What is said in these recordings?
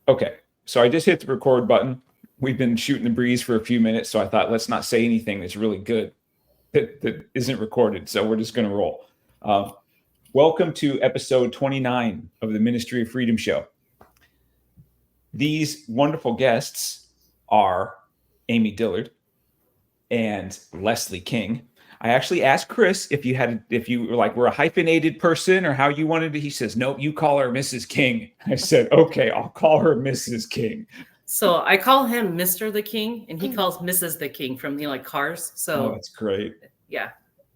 Okay, so I just hit the record button. We've been shooting the breeze for a few minutes, so I thought let's not say anything that's really good that isn't recorded. So we're just going to roll. Uh, Welcome to episode 29 of the Ministry of Freedom Show. These wonderful guests are Amy Dillard and Leslie King. I actually asked Chris if you were a hyphenated person or how you wanted to. He says, nope, you call her Mrs. King. I said, okay, I'll call her Mrs. King. So I call him Mr. the King, and he calls Mrs. the King from Cars. So that's great. Yeah,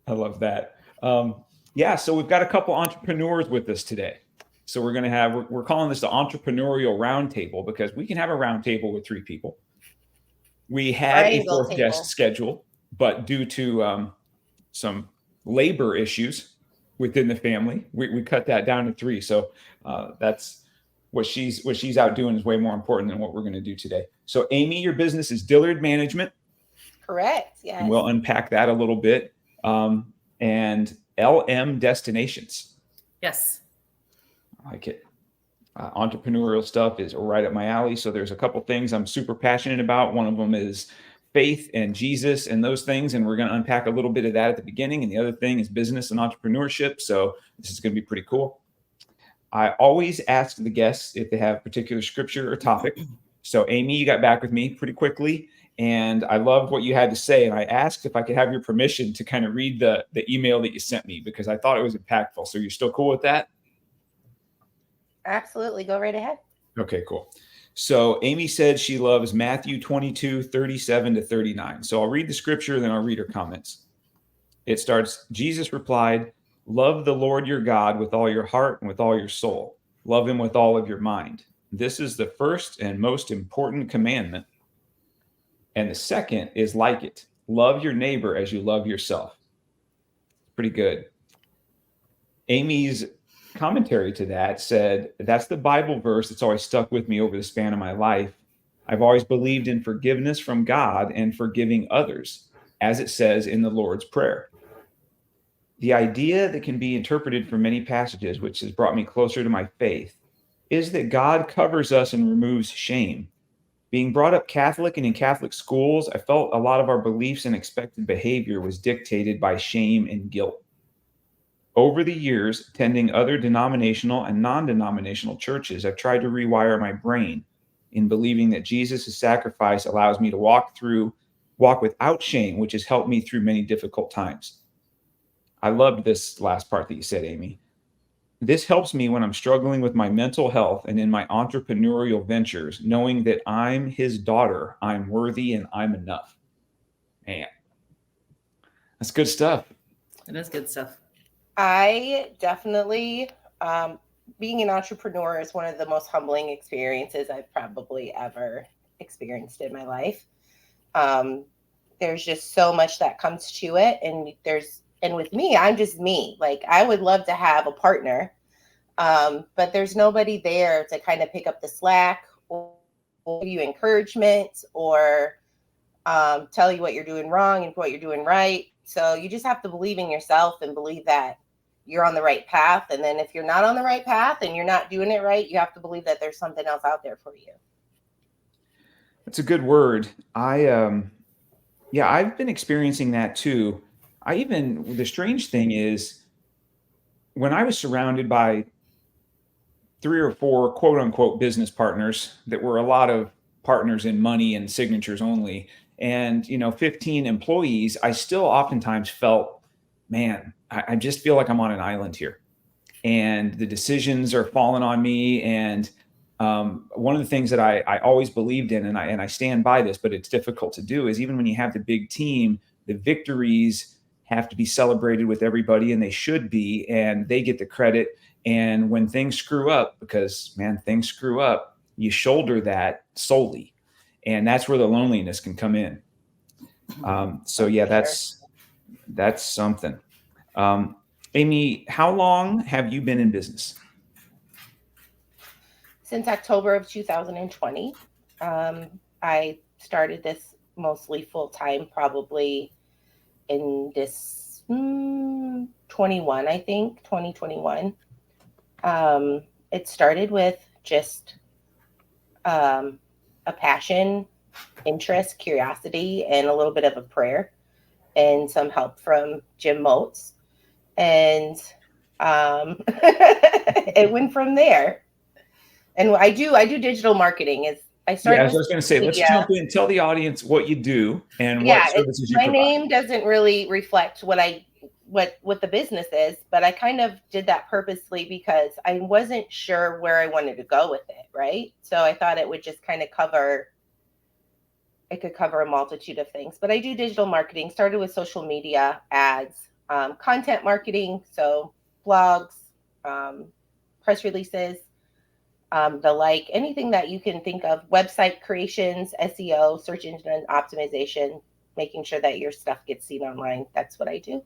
I love that. So we've got a couple entrepreneurs with us today. So we're calling this the Entrepreneurial Roundtable because we can have a roundtable with three people. We had a fourth guest scheduled, but due to some labor issues within the family, we cut that down to three. So that's what she's out doing is way more important than what we're going to do today. So Amy, your business is Dillard Management. Correct. Yes. And we'll unpack that a little bit. And LM Destinations. Yes. I like it. Entrepreneurial stuff is right up my alley. So there's a couple things I'm super passionate about. One of them is faith and Jesus and those things. And we're going to unpack a little bit of that at the beginning. And the other thing is business and entrepreneurship. So this is going to be pretty cool. I always ask the guests if they have particular scripture or topic. So Amy, you got back with me pretty quickly. And I loved what you had to say. And I asked if I could have your permission to kind of read the email that you sent me because I thought it was impactful. So you're still cool with that? Absolutely. Go right ahead. Okay, cool. So Amy said she loves Matthew 22, 37 to 39. So I'll read the scripture and then I'll read her comments. It starts, Jesus replied, love the Lord your God with all your heart and with all your soul. Love him with all of your mind. This is the first and most important commandment. And the second is like it. Love your neighbor as you love yourself. Pretty good. Amy's commentary to that said, that's the Bible verse that's always stuck with me over the span of my life. I've always believed in forgiveness from God and forgiving others, as it says in the Lord's Prayer. The idea that can be interpreted from many passages, which has brought me closer to my faith, is that God covers us and removes shame. Being brought up Catholic and in Catholic schools, I felt a lot of our beliefs and expected behavior was dictated by shame and guilt. Over the years, attending other denominational and non-denominational churches, I've tried to rewire my brain in believing that Jesus' sacrifice allows me to walk without shame, which has helped me through many difficult times. I loved this last part that you said, Amy. This helps me when I'm struggling with my mental health and in my entrepreneurial ventures, knowing that I'm his daughter, I'm worthy, and I'm enough. Man, that's good stuff. It is good stuff. I definitely, being an entrepreneur is one of the most humbling experiences I've probably ever experienced in my life. There's just so much that comes to it. And with me, I'm just me. Like, I would love to have a partner, but there's nobody there to kind of pick up the slack or give you encouragement or tell you what you're doing wrong and what you're doing right. So you just have to believe in yourself and believe that you're on the right path. And then if you're not on the right path and you're not doing it right, you have to believe that there's something else out there for you. That's a good word. I've been experiencing that too. The strange thing is when I was surrounded by 3 or 4 quote unquote business partners that were a lot of partners in money and signatures only, and 15 employees, I still oftentimes felt, man, I just feel like I'm on an island here and the decisions are falling on me. And one of the things that I always believed in, and I stand by this, but it's difficult to do, is even when you have the big team, the victories have to be celebrated with everybody, and they should be, and they get the credit. And when things screw up, because man, things screw up, you shoulder that solely. And that's where the loneliness can come in. That's something. Amy, how long have you been in business? Since October of 2020. I started this mostly full-time probably in this 2021. It started with just a passion, interest, curiosity, and a little bit of a prayer, and some help from Jim Motes. And it went from there. And I do digital marketing. I started. Yeah, I was going to say, let's jump in. Tell the audience what you do and what services you provide. My name doesn't really reflect what the business is, but I kind of did that purposely because I wasn't sure where I wanted to go with it, right? So I thought it would just kind of cover a multitude of things. But I do digital marketing, started with social media ads, content marketing, so blogs, press releases, anything that you can think of, website creations, SEO, search engine optimization, making sure that your stuff gets seen online. That's what I do.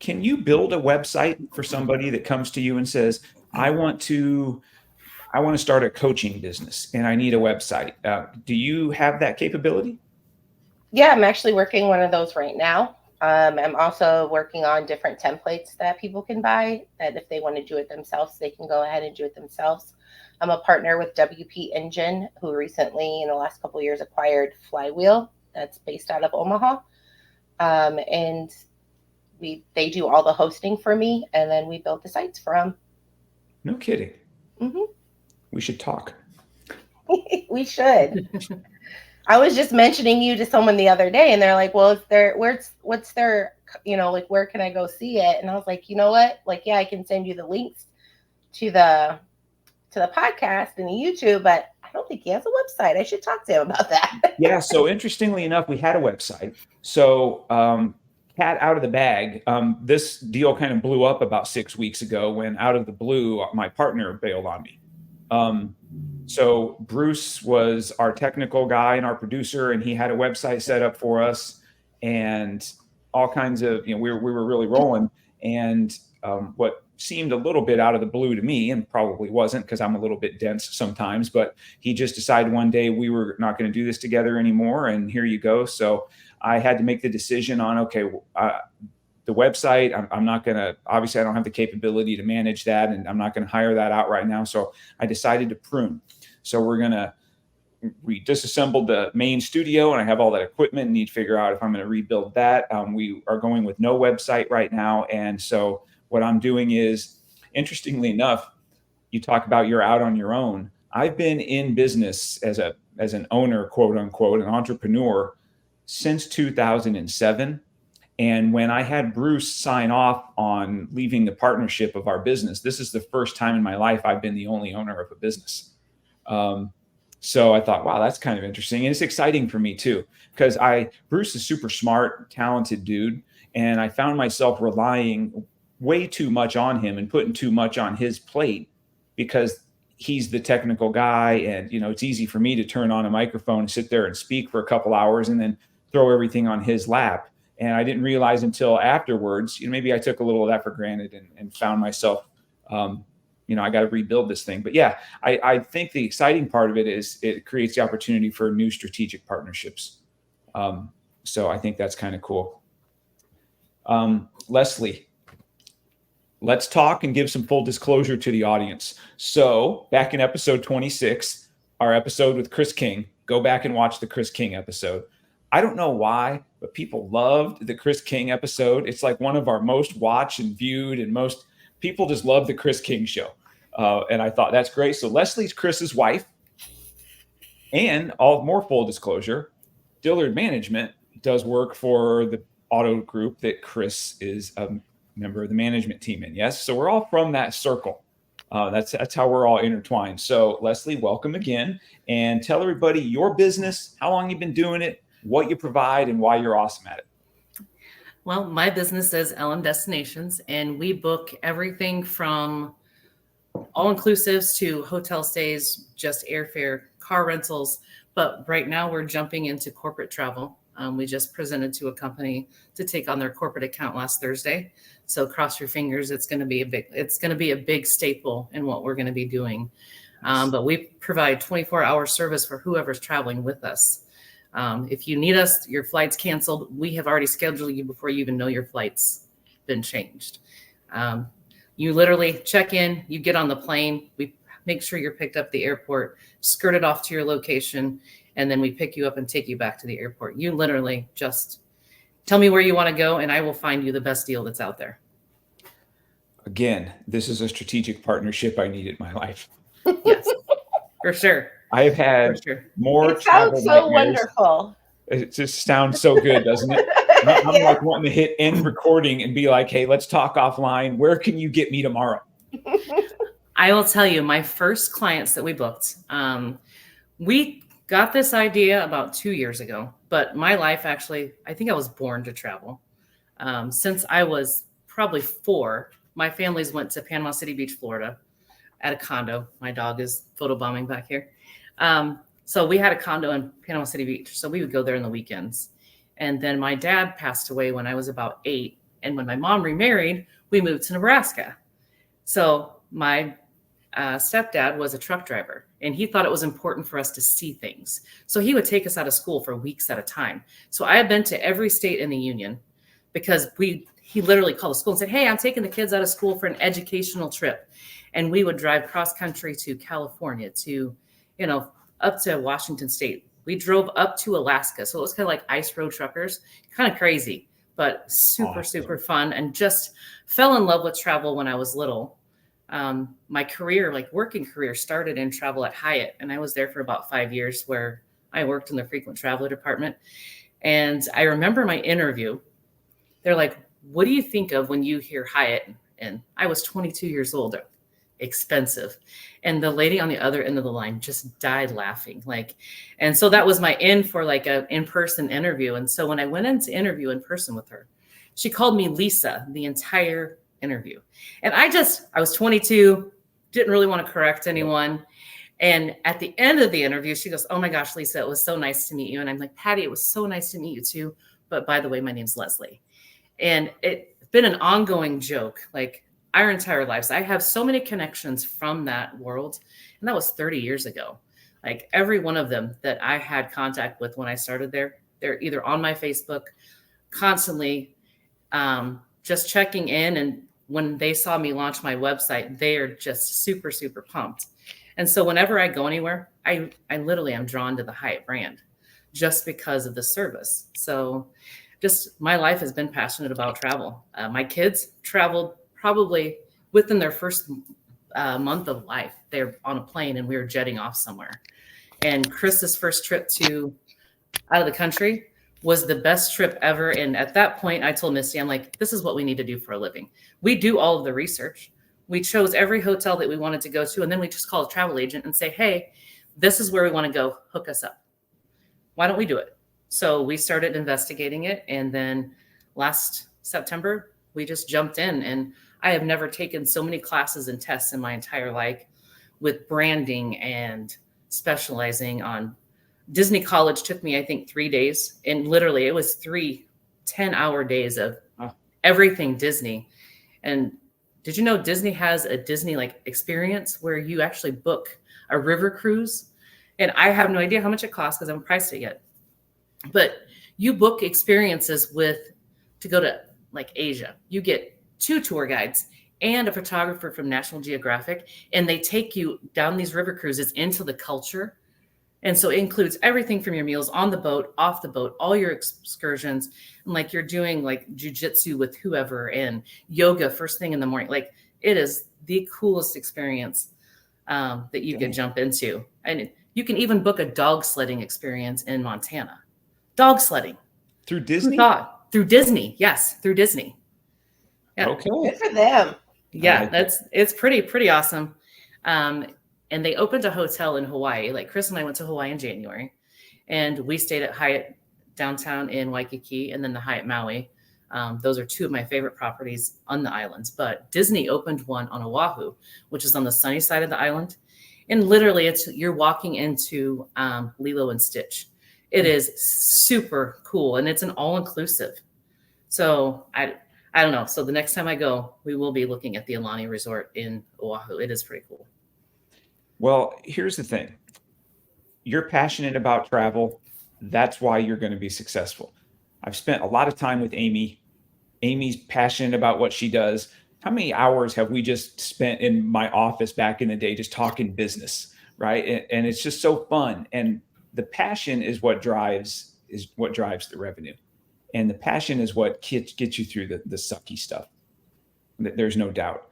Can you build a website for somebody that comes to you and says, I want to start a coaching business and I need a website? Do you have that capability? Yeah, I'm actually working one of those right now. I'm also working on different templates that people can buy, that if they want to do it themselves, they can go ahead and do it themselves. I'm a partner with WP Engine, who recently in the last couple of years acquired Flywheel, that's based out of Omaha. And they do all the hosting for me, and then we build the sites for them. No kidding. Mm-hmm. We should talk. We should. I was just mentioning you to someone the other day, and they're like, well, what's their, where can I go see it? And I was like, you know what? Yeah, I can send you the links to the podcast and the YouTube, but I don't think he has a website. I should talk to him about that. Yeah. So interestingly enough, we had a website. So cat out of the bag. This deal kind of blew up about 6 weeks ago when out of the blue, my partner bailed on me. So Bruce was our technical guy and our producer, and he had a website set up for us and all kinds of, we were really rolling. And what seemed a little bit out of the blue to me, and probably wasn't because I'm a little bit dense sometimes, but he just decided one day we were not going to do this together anymore. And here you go. So I had to make the decision on, the website, I'm not going to, obviously I don't have the capability to manage that, and I'm not going to hire that out right now. So I decided to prune. So we disassembled the main studio, and I have all that equipment and need to figure out if I'm going to rebuild that. We are going with no website right now. And so what I'm doing is, interestingly enough, you talk about you're out on your own. I've been in business as an owner, quote unquote, an entrepreneur since 2007. And when I had Bruce sign off on leaving the partnership of our business, this is the first time in my life I've been the only owner of a business. So I thought, wow, that's kind of interesting. And it's exciting for me too, because Bruce is super smart, talented dude. And I found myself relying way too much on him and putting too much on his plate because he's the technical guy. And, it's easy for me to turn on a microphone and sit there and speak for a couple hours and then throw everything on his lap. And I didn't realize until afterwards, maybe I took a little of that for granted and found myself, I got to rebuild this thing. But yeah, I think the exciting part of it is it creates the opportunity for new strategic partnerships. So I think that's kind of cool. Leslie, let's talk and give some full disclosure to the audience. So back in episode 26, our episode with Chris King, go back and watch the Chris King episode. I don't know why, but people loved the Chris King episode. It's like one of our most watched and viewed, and most people just love the Chris King show. And I thought that's great. So Leslie's Chris's wife, and all more full disclosure, Dillard Management does work for the auto group that Chris is a member of the management team in. Yes. So we're all from that circle. That's how we're all intertwined. So Leslie, welcome again, and tell everybody your business, how long you've been doing it, what you provide, and why you're awesome at it. Well, my business is LM Destinations, and we book everything from all-inclusives to hotel stays, just airfare, car rentals. But right now we're jumping into corporate travel. We just presented to a company to take on their corporate account last Thursday. So cross your fingers. It's going to be a big staple in what we're going to be doing. But we provide 24-hour service for whoever's traveling with us. If you need us, your flight's canceled, we have already scheduled you before you even know your flight's been changed. You literally check in, you get on the plane. We make sure you're picked up at the airport, skirted off to your location, and then we pick you up and take you back to the airport. You literally just tell me where you want to go, and I will find you the best deal that's out there. Again, this is a strategic partnership I need in my life. Yes, for sure. I have had more It sounds so wonderful. It just sounds so good, doesn't it? I'm Yeah. like wanting to hit end recording and be like, hey, let's talk offline. Where can you get me tomorrow? I will tell you, my first clients that we booked, we got this idea about 2 years ago, but my life actually, I think I was born to travel. Since I was probably 4, my families went to Panama City Beach, Florida at a condo. My dog is photobombing back here. So we had a condo in Panama City Beach. So we would go there on the weekends. And then my dad passed away when I was about 8. And when my mom remarried, we moved to Nebraska. So my stepdad was a truck driver, and he thought it was important for us to see things. So he would take us out of school for weeks at a time. So I have been to every state in the union because he literally called the school and said, hey, I'm taking the kids out of school for an educational trip. And we would drive cross country to California, to, up to Washington State. We drove up to Alaska. So it was kind of like ice road truckers, kind of crazy, but super, super fun, and just fell in love with travel when I was little. My career, like working career, started in travel at Hyatt. And I was there for about 5 years, where I worked in the frequent traveler department. And I remember my interview. They're like, what do you think of when you hear Hyatt? And I was 22 years old. Expensive. And the lady on the other end of the line just died laughing. And so that was my in for like a in-person interview. And so when I went in to interview in person with her, she called me Lisa the entire interview. And I was 22, didn't really want to correct anyone. And at the end of the interview, she goes, oh my gosh, Lisa, it was so nice to meet you. And I'm like, Patty, it was so nice to meet you too. But by the way, my name's Leslie. And it's been an ongoing joke, like our entire lives. I have so many connections from that world. And that was 30 years ago. Like every one of them that I had contact with when I started there, they're either on my Facebook constantly, just checking in. And when they saw me launch my website, they are just super, super pumped. And so whenever I go anywhere, I literally am drawn to the Hyatt brand just because of the service. So just my life has been passionate about travel. My kids traveled probably within their first month of life. They're on a plane and we were jetting off somewhere. And Chris's first trip out of the country was the best trip ever. And at that point, I told Misty, I'm like, this is what we need to do for a living. We do all of the research. We chose every hotel that we wanted to go to. And then we just call a travel agent and say, hey, this is where we want to go. Hook us up. Why don't we do it? So we started investigating it. And then last September, we just jumped in. And I have never taken so many classes and tests in my entire life with branding and specializing on. Disney College took me, I think, 3 days. And literally it was 3 10-hour days of everything Disney. And did you know Disney has a Disney experience where you actually book a river cruise? And I have no idea how much it costs because I haven't priced it yet. But you book experiences to go to Asia. You get 2 tour guides and a photographer from National Geographic, and they take you down these river cruises into the culture. And so it includes everything from your meals on the boat, off the boat, all your excursions, and you're doing jujitsu with whoever and yoga first thing in the morning. It is the coolest experience that you can jump into. And you can even book a dog sledding experience in Montana. Dog sledding. Through Disney? Through Disney. Yes, through Disney. Yeah. Okay. Good for them. Yeah, it's pretty awesome. And they opened a hotel in Hawaii. Chris and I went to Hawaii in January, and we stayed at Hyatt downtown in Waikiki and then the Hyatt Maui. Those are 2 of my favorite properties on the islands. But Disney opened one on Oahu, which is on the sunny side of the island. And literally you're walking into Lilo and Stitch. It is super cool, and it's an all-inclusive. So I don't know. So the next time I go, we will be looking at the Aulani Resort in Oahu. It is pretty cool. Well, here's the thing. You're passionate about travel. That's why you're going to be successful. I've spent a lot of time with Amy. Amy's passionate about what she does. how many hours have we just spent in my office back in the day just talking business, right? And it's just so fun. And the passion is what drives the revenue. And the passion is what gets you through the sucky stuff. There's no doubt.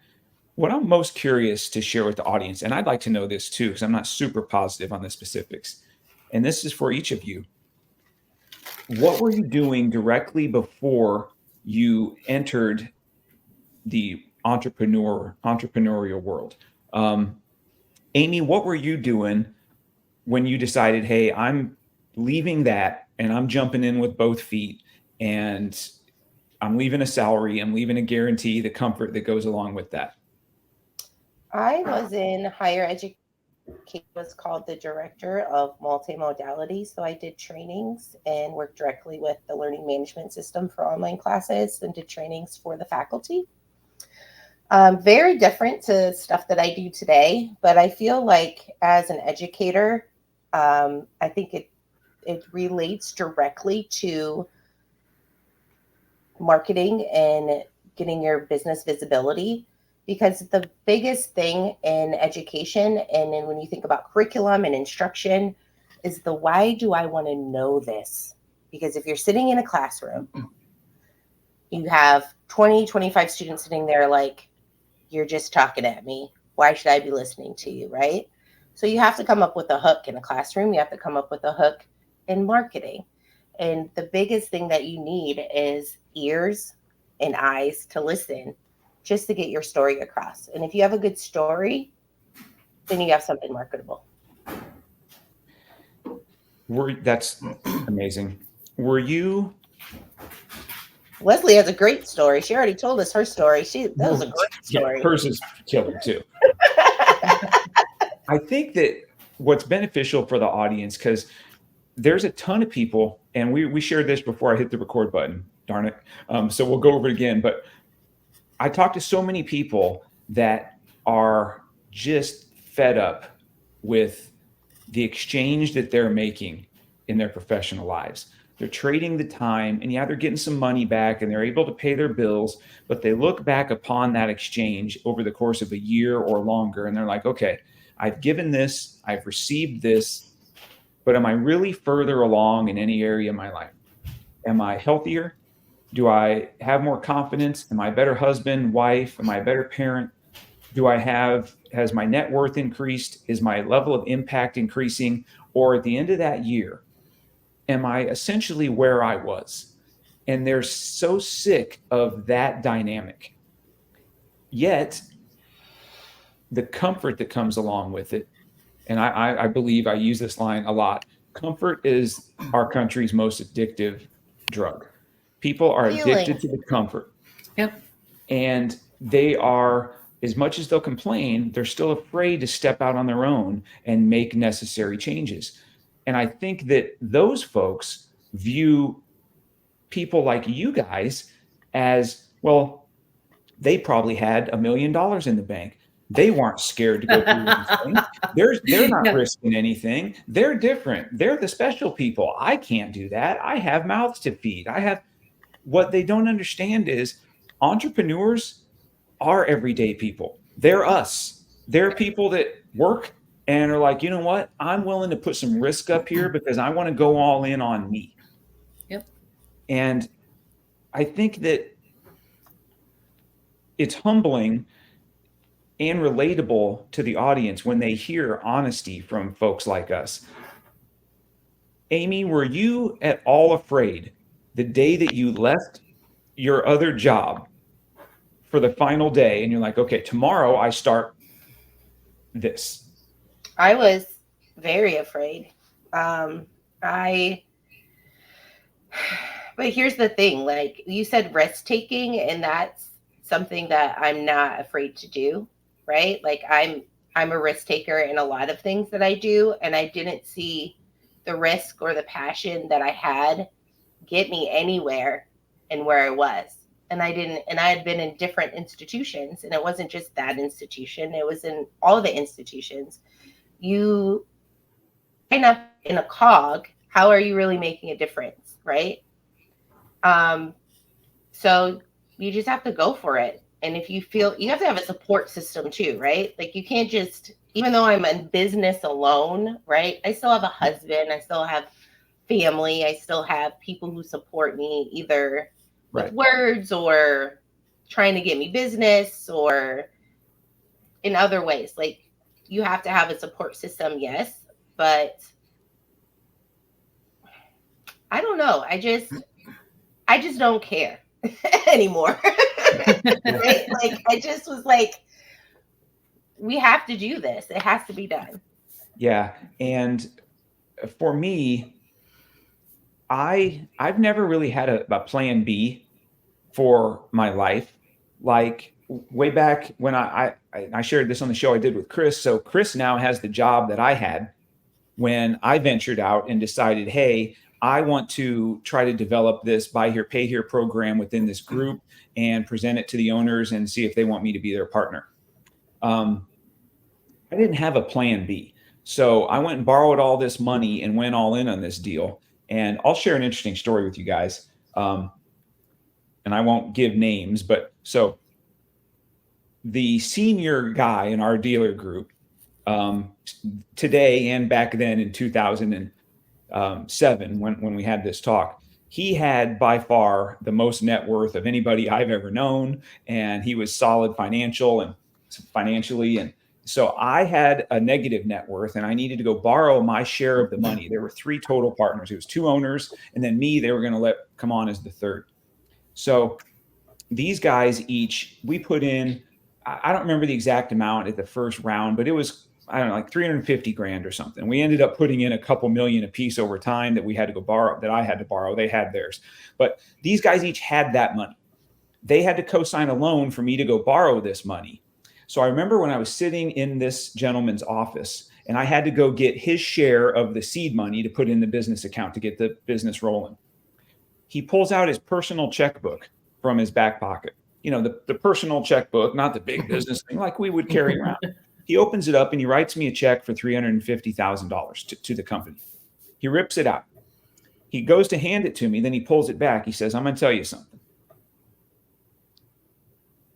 What I'm most curious to share with the audience, and I'd like to know this too, because I'm not super positive on the specifics, and this is for each of you. What were you doing directly before you entered the entrepreneurial world? Amy, what were you doing when you decided, hey, I'm leaving that and I'm jumping in with both feet, and I'm leaving a salary, I'm leaving a guarantee, the comfort that goes along with that? I was in higher education, was called the director of multimodality. So I did trainings and worked directly with the learning management system for online classes and did trainings for the faculty. Very different to stuff that I do today, but I feel like as an educator, I think it relates directly to marketing and getting your business visibility, because the biggest thing in education and then when you think about curriculum and instruction is the why do I want to know this? Because if you're sitting in a classroom, you have 20, 25 students sitting there like, you're just talking at me. Why should I be listening to you, right? So you have to come up with a hook in a classroom. You have to come up with a hook in marketing. And the biggest thing that you need is ears and eyes to listen just to get your story across. And if you have a good story, then you have something marketable. That's amazing. Were you? Leslie has a great story. She already told us her story. That was a great story. Yeah, hers is killer too. I think that what's beneficial for the audience, because there's a ton of people, and we shared this before I hit the record button, darn it. So we'll go over it again. But I talk to so many people that are just fed up with the exchange that they're making in their professional lives. They're trading the time, and yeah, they're getting some money back and they're able to pay their bills, but they look back upon that exchange over the course of a year or longer, and they're like, okay, I've given this, I've received this, but am I really further along in any area of my life? Am I healthier? Do I have more confidence? Am I a better husband, wife? Am I a better parent? Has my net worth increased? Is my level of impact increasing? Or at the end of that year, am I essentially where I was? And they're so sick of that dynamic. Yet, the comfort that comes along with it, and I believe I use this line a lot, comfort is our country's most addictive drug. People are addicted to the comfort. Yep. And they are, as much as they'll complain, they're still afraid to step out on their own and make necessary changes. And I think that those folks view people like you guys as, well, they probably had $1 million in the bank. They weren't scared to go through anything. They're not risking anything. They're different. They're the special people. I can't do that. I have mouths to feed. What they don't understand is entrepreneurs are everyday people. They're us. They're people that work and are like, you know what? I'm willing to put some risk up here because I want to go all in on me. Yep. And I think that it's humbling and relatable to the audience when they hear honesty from folks like us. Amy, were you at all afraid the day that you left your other job for the final day and you're like, okay, tomorrow I start this? I was very afraid. But here's the thing, like you said, risk taking, and that's something that I'm not afraid to do, right? Like I'm a risk taker in a lot of things that I do, and I didn't see the risk or the passion that I had get me anywhere in where I was. And I had been in different institutions, and it wasn't just that institution, it was in all the institutions. You sign up in a cog, how are you really making a difference, right? So you just have to go for it. And if you feel, you have to have a support system too, right? Like you can't just, even though I'm in business alone, right? I still have a husband, I still have family, I still have people who support me either with words or trying to get me business or in other ways. Like you have to have a support system, yes, but I don't know. I just don't care anymore. Right? Like I just was like, we have to do this. It has to be done. Yeah. And for me, I've never really had a plan B for my life. Like way back when I shared this on the show I did with Chris. So Chris now has the job that I had when I ventured out and decided, hey, I want to try to develop this buy here, pay here program within this group and present it to the owners and see if they want me to be their partner. I didn't have a plan B. So I went and borrowed all this money and went all in on this deal. And I'll share an interesting story with you guys. And I won't give names, but so the senior guy in our dealer group, today and back then in 2007, when we had this talk, he had by far the most net worth of anybody I've ever known. And he was solid financially. And so I had a negative net worth and I needed to go borrow my share of the money. There were 3 total partners. It was 2 owners and then me, they were going to let come on as the 3rd. So these guys we put in, I don't remember the exact amount at the first round, but it was, I don't know, like 350 grand or something. We ended up putting in a couple million a piece over time that we had to go borrow, that I had to borrow. They had theirs, but these guys each had that money. They had to co-sign a loan for me to go borrow this money. So I remember when I was sitting in this gentleman's office and I had to go get his share of the seed money to put in the business account to get the business rolling. He pulls out his personal checkbook from his back pocket. You know, the personal checkbook, not the big business thing like we would carry around. He opens it up and he writes me a check for $350,000 to the company. He rips it out. He goes to hand it to me. Then he pulls it back. He says, I'm going to tell you something.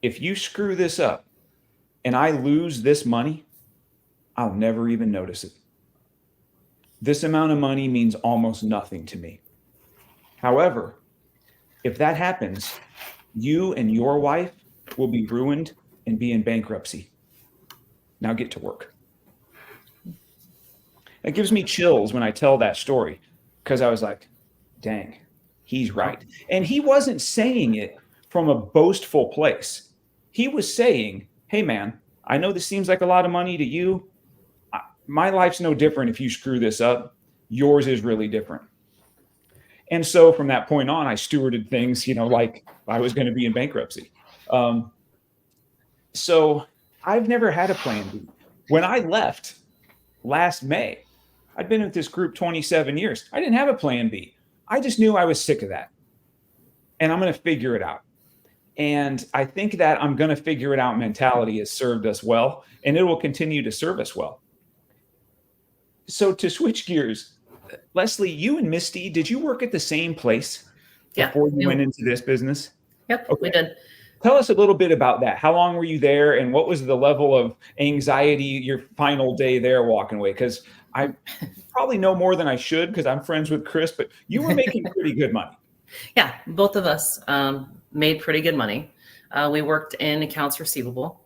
If you screw this up, and I lose this money, I'll never even notice it. This amount of money means almost nothing to me. However, if that happens, you and your wife will be ruined and be in bankruptcy. Now get to work. It gives me chills when I tell that story because I was like, dang, he's right. And he wasn't saying it from a boastful place. He was saying, hey, man, I know this seems like a lot of money to you. My life's no different if you screw this up. Yours is really different. And so from that point on, I stewarded things, like I was going to be in bankruptcy. So I've never had a plan B. When I left last May, I'd been with this group 27 years. I didn't have a plan B. I just knew I was sick of that. And I'm going to figure it out. And I think that I'm going to figure it out mentality has served us well, and it will continue to serve us well. So to switch gears, Leslie, you and Misty, did you work at the same place before you went into this business? Yep, okay. We did. Tell us a little bit about that. How long were you there, and what was the level of anxiety your final day there walking away? Because I probably know more than I should because I'm friends with Chris, but you were making pretty good money. Yeah, both of us made pretty good money. We worked in accounts receivable.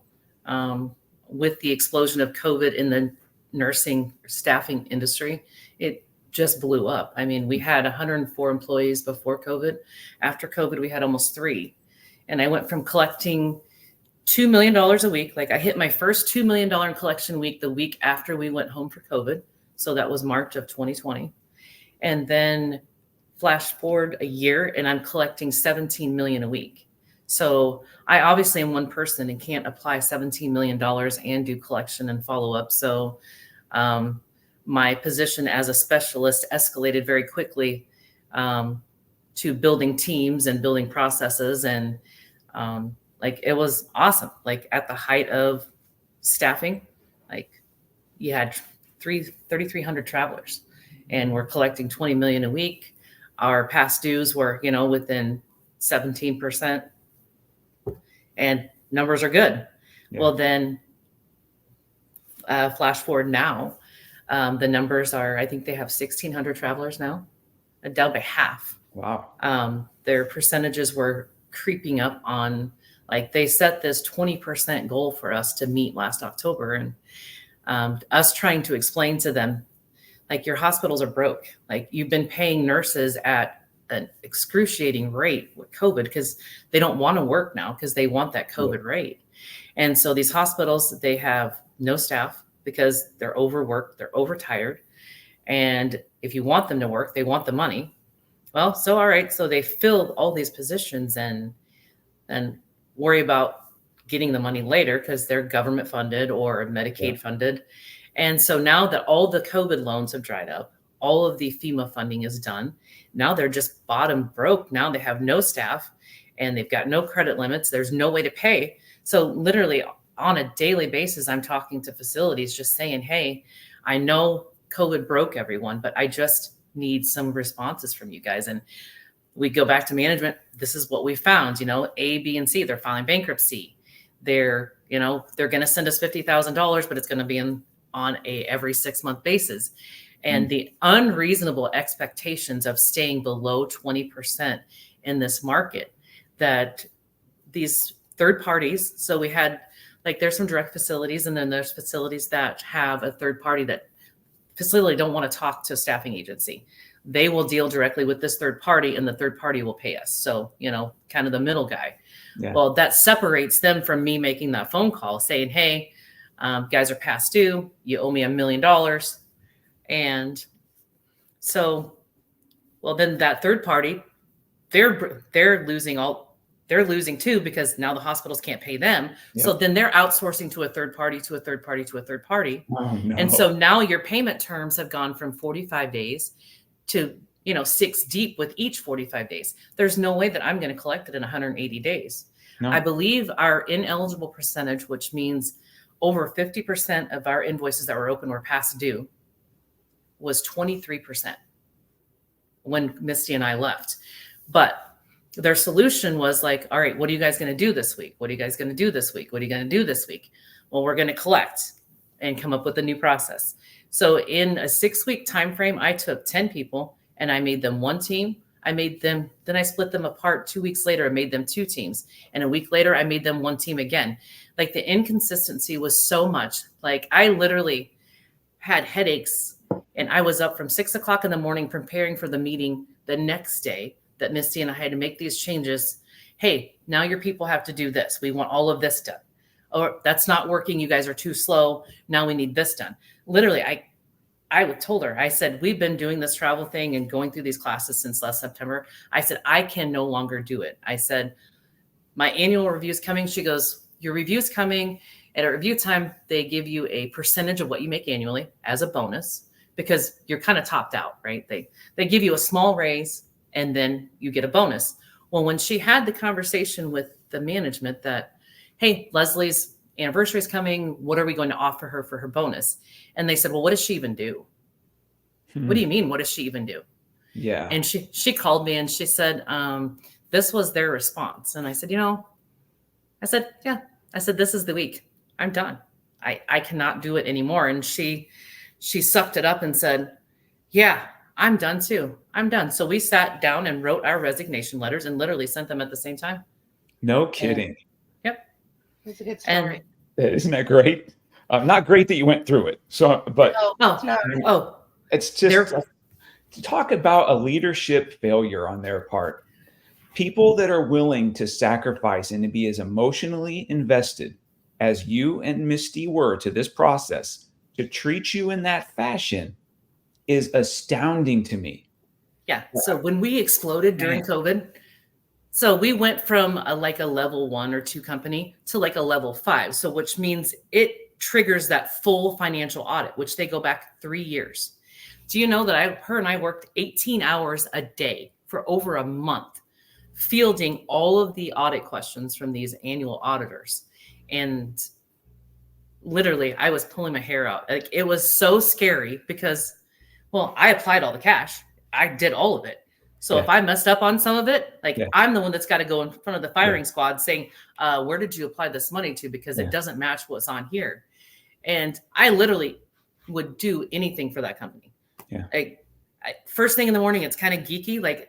With the explosion of COVID in the nursing staffing industry, it just blew up. I mean, we had 104 employees before COVID. After COVID, we had almost 3. And I went from collecting $2 million a week. Like I hit my first $2 million collection week the week after we went home for COVID. So that was March of 2020. And then flash forward a year and I'm collecting 17 million a week. So I obviously am one person and can't apply $17 million and do collection and follow up. So my position as a specialist escalated very quickly to building teams and building processes. And like, it was awesome. Like at the height of staffing, like you had 3,300 travelers and we're collecting 20 million a week. Our past dues were, within 17%. And numbers are good. Yeah. Well, then flash forward now, the numbers are, I think they have 1,600 travelers now, down by half. Wow. Their percentages were creeping up on, like they set this 20% goal for us to meet last October. And us trying to explain to them, like, your hospitals are broke. Like, you've been paying nurses at an excruciating rate with COVID because they don't want to work now because they want that COVID rate. And so these hospitals, they have no staff because they're overworked, they're overtired. And if you want them to work, they want the money. Well, so all right, so they filled all these positions and worry about getting the money later because they're government funded or Medicaid funded. And so now that all the COVID loans have dried up, all of the FEMA funding is done. Now they're just bottom broke. Now they have no staff and they've got no credit limits. There's no way to pay. So literally on a daily basis, I'm talking to facilities just saying, hey, I know COVID broke everyone, but I just need some responses from you guys. And we go back to management. This is what we found, A, B, and C, they're filing bankruptcy. They're going to send us $50,000, but it's going to be on a every 6-month basis. And the unreasonable expectations of staying below 20% in this market, that these third parties, so we had, like, there's some direct facilities, and then there's facilities that have a third party that facility don't want to talk to a staffing agency. They will deal directly with this third party and the third party will pay us. So, kind of the middle guy. Yeah. Well, that separates them from me making that phone call saying, hey, guys are past due. You owe me $1 million. And so, well, then that third party, they're losing too, because now the hospitals can't pay them. Yep. So then they're outsourcing to a third party, to a third party, to a third party. Oh, no. And so now your payment terms have gone from 45 days to, 6 deep with each 45 days. There's no way that I'm going to collect it in 180 days. No. I believe our ineligible percentage, which means over 50% of our invoices that were open were past due, was 23% when Misty and I left. But their solution was like, all right, what are you guys going to do this week? What are you guys going to do this week? What are you going to do this week? Well, we're going to collect and come up with a new process. So in a 6-week time frame, I took 10 people and I made them one team. Then I split them apart. 2 weeks later, I made them 2 teams. And a week later, I made them one team again. Like, the inconsistency was so much. Like, I literally had headaches, and I was up from 6 o'clock in the morning preparing for the meeting the next day that Misty and I had to make these changes. Hey, now your people have to do this. We want all of this done. Or that's not working. You guys are too slow. Now we need this done. Literally, I told her, I said, we've been doing this travel thing and going through these classes since last September. I said, I can no longer do it. I said, my annual review is coming. She goes, your review's coming. At a review time, they give you a percentage of what you make annually as a bonus, because you're kind of topped out, right? They give you a small raise and then you get a bonus. Well, when she had the conversation with the management that, hey, Leslie's anniversary is coming, what are we going to offer her for her bonus? And they said, well, what does she even do? What do you mean? What does she even do? Yeah. And she called me and she said, this was their response. And I said, yeah. I said, this is the week. I'm done. I cannot do it anymore. And she sucked it up and said, yeah, I'm done too. I'm done. So we sat down and wrote our resignation letters and literally sent them at the same time. No kidding. Yep. It's a good story. Isn't that great? Not great that you went through it. So, but it's just talk about a leadership failure on their part. People that are willing to sacrifice and to be as emotionally invested as you and Misty were to this process, to treat you in that fashion is astounding to me. Yeah. So when we exploded during COVID, so we went from a level 1 or 2 company to like a level 5. So which means it triggers that full financial audit, which they go back 3 years. Do you know that her and I worked 18 hours a day for over a month, fielding all of the audit questions from these annual auditors. And literally, I was pulling my hair out. Like, it was so scary because, well, I applied all the cash. I did all of it. So if I messed up on some of it, like I'm the one that's got to go in front of the firing squad saying, where did you apply this money to? Because it doesn't match what's on here. And I literally would do anything for that company. Yeah. First thing in the morning, it's kind of geeky. Like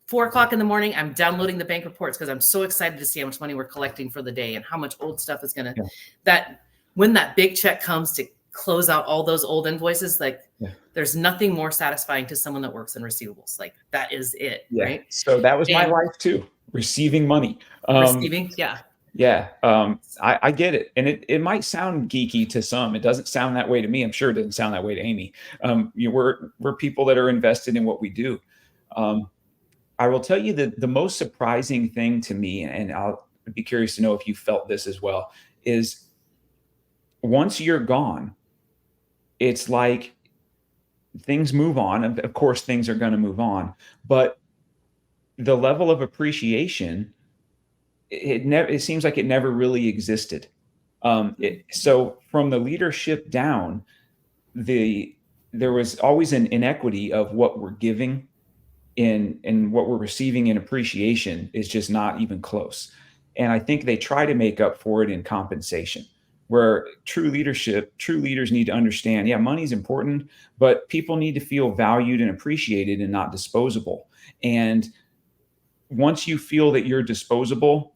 4 o'clock in the morning, I'm downloading the bank reports because I'm so excited to see how much money we're collecting for the day and how much old stuff is going to, that when that big check comes to close out all those old invoices, like there's nothing more satisfying to someone that works in receivables. Like that is it. Right. So that was my life too. Receiving money. Receiving. Yeah. I get it. And it might sound geeky to some. It doesn't sound that way to me. I'm sure it doesn't sound that way to Amy. We're people that are invested in what we do. I will tell you that the most surprising thing to me, and I'll be curious to know if you felt this as well, is once you're gone, it's like things move on. Of course, things are going to move on, but the level of appreciation, it seems like it never really existed. So from the leadership down, there was always an inequity of what we're giving and what we're receiving in appreciation is just not even close. And I think they try to make up for it in compensation, where true leaders need to understand, money's important, but people need to feel valued and appreciated and not disposable. And once you feel that you're disposable,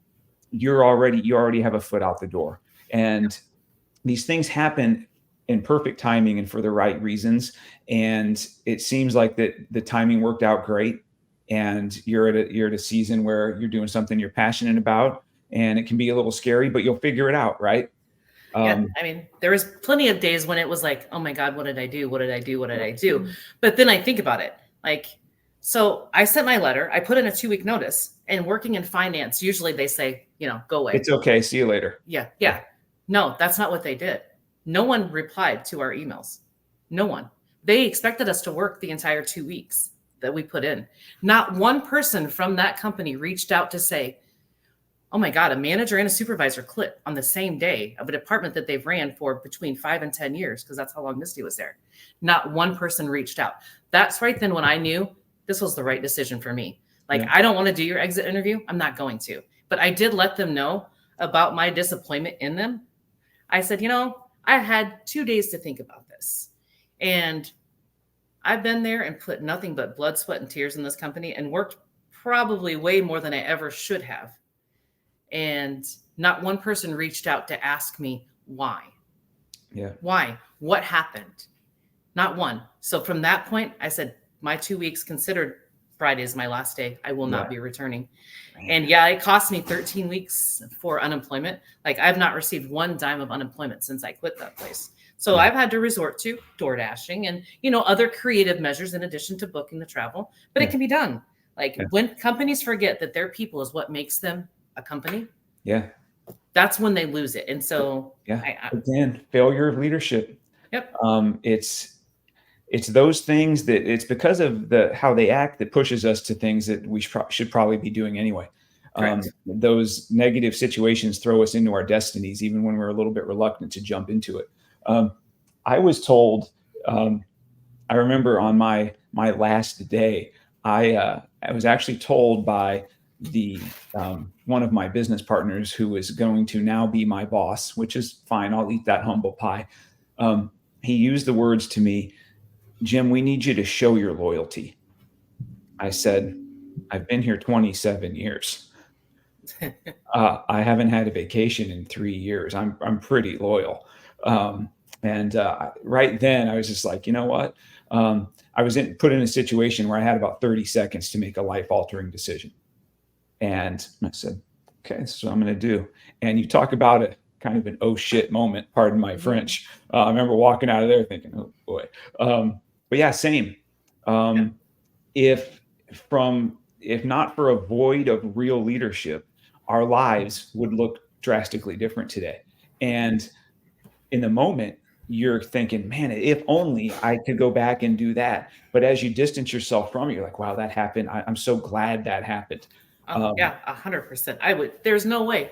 you already have a foot out the door. And these things happen in perfect timing and for the right reasons. And it seems like that the timing worked out great. And you're at a season where you're doing something you're passionate about, and it can be a little scary, but you'll figure it out, right? I mean, there was plenty of days when it was like, oh my God, what did I do? What did I do? What did I do? But then I think about it, like, so I sent my letter, I put in a 2-week notice, and working in finance, usually they say, go away. It's okay. See you later. Yeah. No, that's not what they did. No one replied to our emails. No one. They expected us to work the entire 2 weeks that we put in. Not one person from that company reached out to say, oh my God, a manager and a supervisor quit on the same day of a department that they've ran for between 5 and 10 years, because that's how long Misty was there. Not one person reached out. That's right then when I knew this was the right decision for me. Like, I don't want to do your exit interview. I'm not going to. But I did let them know about my disappointment in them. I said, I had 2 days to think about this. And I've been there and put nothing but blood, sweat, and tears in this company and worked probably way more than I ever should have. And not one person reached out to ask me why. Why? What happened? Not one. So from that point, I said, my 2 weeks, considered Friday is my last day. I will not be returning. And it cost me 13 weeks for unemployment. Like, I've not received one dime of unemployment since I quit that place. So I've had to resort to door dashing and, other creative measures in addition to booking the travel, but it can be done. Like when companies forget that their people is what makes them a company. That's when they lose it. And so again, failure of leadership. It's those things that it's because of how they act that pushes us to things that we should probably be doing anyway. Those negative situations throw us into our destinies, even when we're a little bit reluctant to jump into it. I was told, I remember on my last day, I was actually told by one of my business partners, who is going to now be my boss, which is fine. I'll eat that humble pie. He used the words to me, Jim, we need you to show your loyalty. I said, I've been here 27 years. I haven't had a vacation in 3 years. I'm pretty loyal. And right then I was just like, you know what? I was put in a situation where I had about 30 seconds to make a life-altering decision. And I said, okay, this is what I'm going to do. And you talk about a kind of an oh shit moment, pardon my French. I remember walking out of there thinking, oh boy. But yeah, same. If not for a void of real leadership, our lives would look drastically different today. And in the moment, you're thinking, man, if only I could go back and do that. But as you distance yourself from it, you're like, wow, that happened. I'm so glad that happened. 100%. There's no way.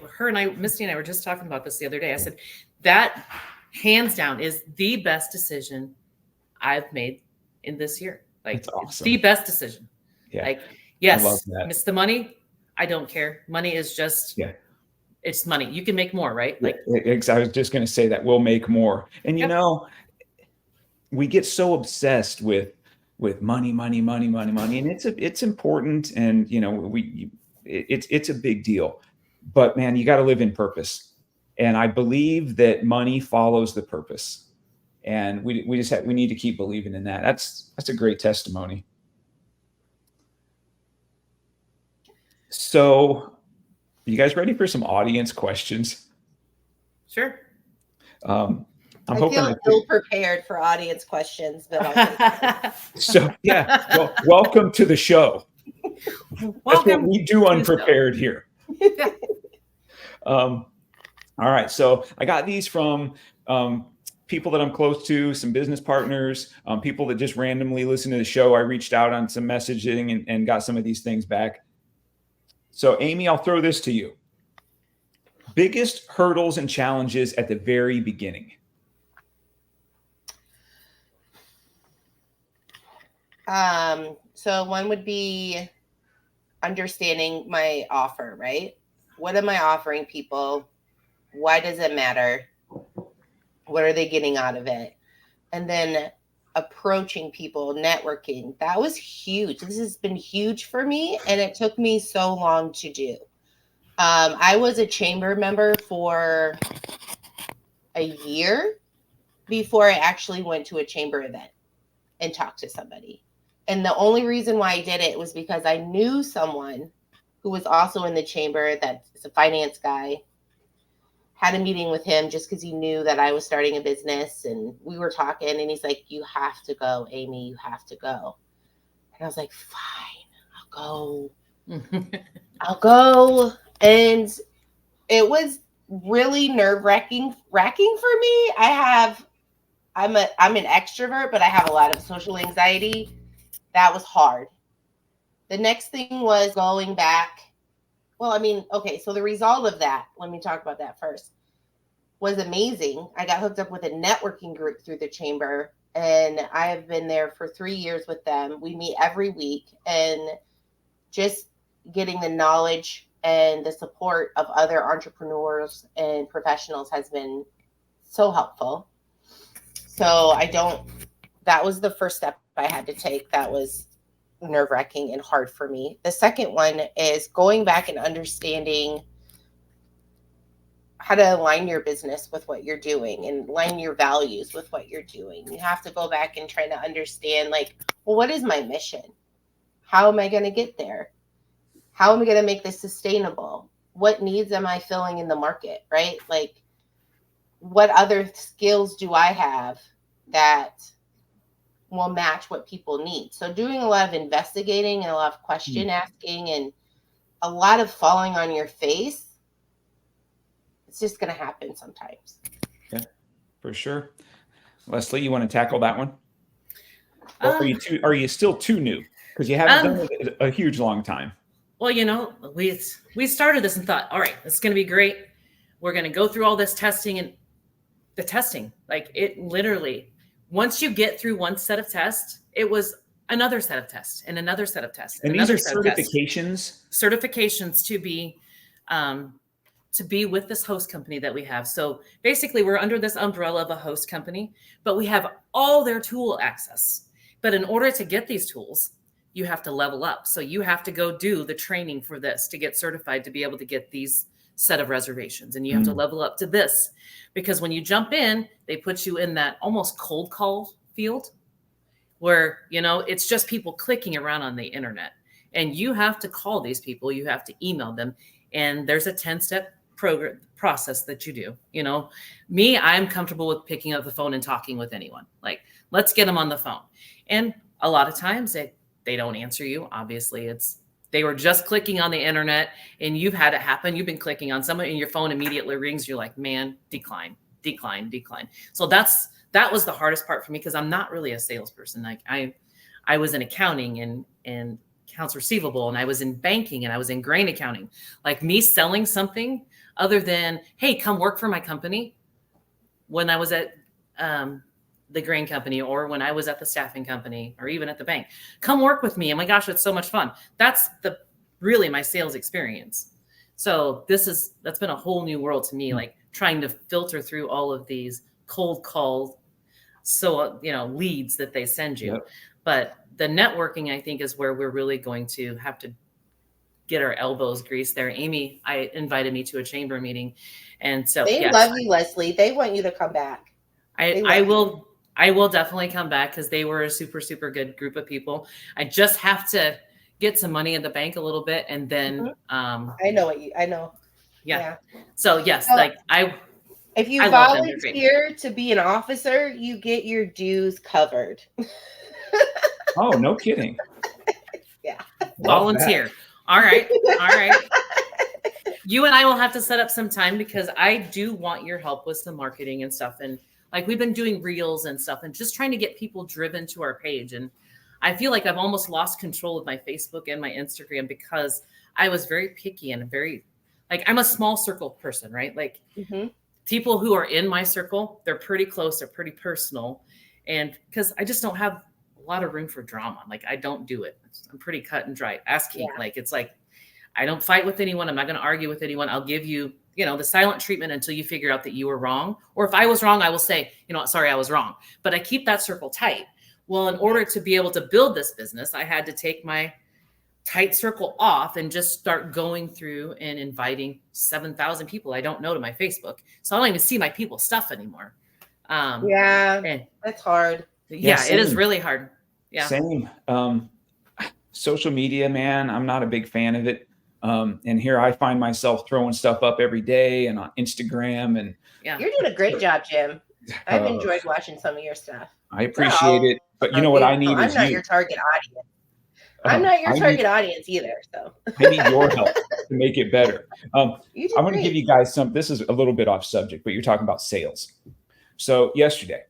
Misty and I were just talking about this the other day. I said, that hands down is the best decision I've made in this year. Like, awesome. the best decision. Yeah. Yes. I love that. Miss the money. I don't care. Money is just, Yeah. it's money. You can make more, right? Like, I was just going to say that we'll make more. And you Yep. know, we get so obsessed with money, and it's important, and you know, it's a big deal. But man, you got to live in purpose, and I believe that money follows the purpose, and we need to keep believing in that. That's a great testimony. So, you guys ready for some audience questions? sure. I'm I hoping feel ill prepared for audience questions, but I'll so. Yeah, well, welcome to the show. That's what we do unprepared here. Yeah. All right, so I got these from people that I'm close to, some business partners, people that just randomly listen to the show. I reached out on some messaging and got some of these things back. So, Amy, I'll throw this to you. Biggest hurdles and challenges at the very beginning. So one would be understanding my offer, right? What am I offering people? Why does it matter? What are they getting out of it? And then approaching people, networking. That was huge. This has been huge for me, and it took me so long to do. I was a chamber member for a year before I actually went to a chamber event and talked to somebody. And the only reason why I did it was because I knew someone who was also in the chamber that's a finance guy, had a meeting with him just because he knew that I was starting a business. And we were talking, and he's like, you have to go, Amy, you have to go. And I was like, fine, I'll go. I'll go. And it was really nerve-wracking for me. I'm an extrovert, but I have a lot of social anxiety. That was hard. The next thing was going back. Well, I mean, okay, so the result of that, let me talk about that first, was amazing. I got hooked up with a networking group through the chamber, and I have been there for 3 years with them. We meet every week, and just getting the knowledge and the support of other entrepreneurs and professionals has been so helpful. So that was the first step I had to take. That was nerve-wracking and hard for me. The second one is going back and understanding how to align your business with what you're doing and align your values with what you're doing. You have to go back and try to understand, like, well, what is my mission? How am I going to get there? How am I going to make this sustainable? What needs am I filling in the market, right? Like, what other skills do I have that will match what people need? So doing a lot of investigating and a lot of question asking and a lot of falling on your face. It's just going to happen sometimes. Yeah, for sure. Leslie, you want to tackle that one? Or are you still too new? Because you haven't done it a huge long time. Well, you know, we started this and thought, all right, it's going to be great. We're going to go through all this testing, and the testing, like, it literally, once you get through one set of tests, it was another set of tests and another set of tests. And these are certifications? Certifications to be with this host company that we have. So basically we're under this umbrella of a host company, but we have all their tool access. But in order to get these tools, you have to level up. So you have to go do the training for this to get certified to be able to get these set of reservations. And you have to level up to this, because when you jump in, they put you in that almost cold call field where, you know, it's just people clicking around on the internet, and you have to call these people, you have to email them. And there's a 10-step process that you do. You know, me, I'm comfortable with picking up the phone and talking with anyone. Like, let's get them on the phone. And a lot of times they don't answer you. Obviously, they were just clicking on the internet, and you've had it happen. You've been clicking on someone and your phone immediately rings. You're like, man, decline. So that was the hardest part for me, because I'm not really a salesperson. Like, I was in accounting and accounts receivable, and I was in banking, and I was in grain accounting. Like, me selling something other than, hey, come work for my company. When I was at the grain company, or when I was at the staffing company, or even at the bank. Come work with me. Oh my gosh, it's so much fun. That's really my sales experience. So that's been a whole new world to me, like trying to filter through all of these cold calls, so leads that they send you. Yep. But the networking, I think, is where we're really going to have to get our elbows greased there. Amy, I invited me to a chamber meeting, and so they love you, Leslie. They want you to come back. I will definitely come back, because they were a super, super good group of people. I just have to get some money in the bank a little bit, and then I know. Yeah. So yes, if you volunteer to be an officer, you get your dues covered. Oh, no kidding. Yeah. Volunteer. All right. You and I will have to set up some time, because I do want your help with some marketing and stuff. And like, we've been doing reels and stuff and just trying to get people driven to our page. And I feel like I've almost lost control of my Facebook and my Instagram, because I was very picky and I'm a small circle person, right? Like people who are in my circle, they're pretty close, they're pretty personal. And because I just don't have a lot of room for drama. Like, I don't do it. I'm pretty cut and dry. Ask King. Yeah. Like, it's like, I don't fight with anyone. I'm not going to argue with anyone. I'll give you, the silent treatment until you figure out that you were wrong. Or if I was wrong, I will say, sorry, I was wrong. But I keep that circle tight. Well, in order to be able to build this business, I had to take my tight circle off and just start going through and inviting 7,000 people I don't know to my Facebook. So I don't even see my people's stuff anymore. That's hard. Yeah, it is really hard. Yeah. Same. Social media, man, I'm not a big fan of it. And here I find myself throwing stuff up every day and on Instagram. And you're doing a great job, Jim. I've enjoyed watching some of your stuff. I appreciate it. But you know what I need is I'm not your target audience. I'm not your target audience either. So I need your help to make it better. I want to give you guys this is a little bit off subject, but you're talking about sales. So yesterday,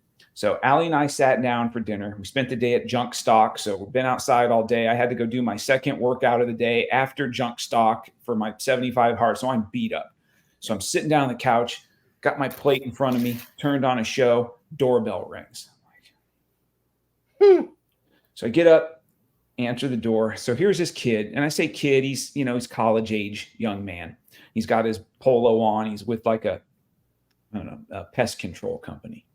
Allie and I sat down for dinner. We spent the day at Junk Stock. So we've been outside all day. I had to go do my second workout of the day after Junk Stock for my 75 hard. So I'm beat up. So I'm sitting down on the couch, got my plate in front of me, turned on a show, doorbell rings. So I get up, answer the door. So here's this kid. And I say kid, he's college age young man. He's got his polo on. He's with like a pest control company.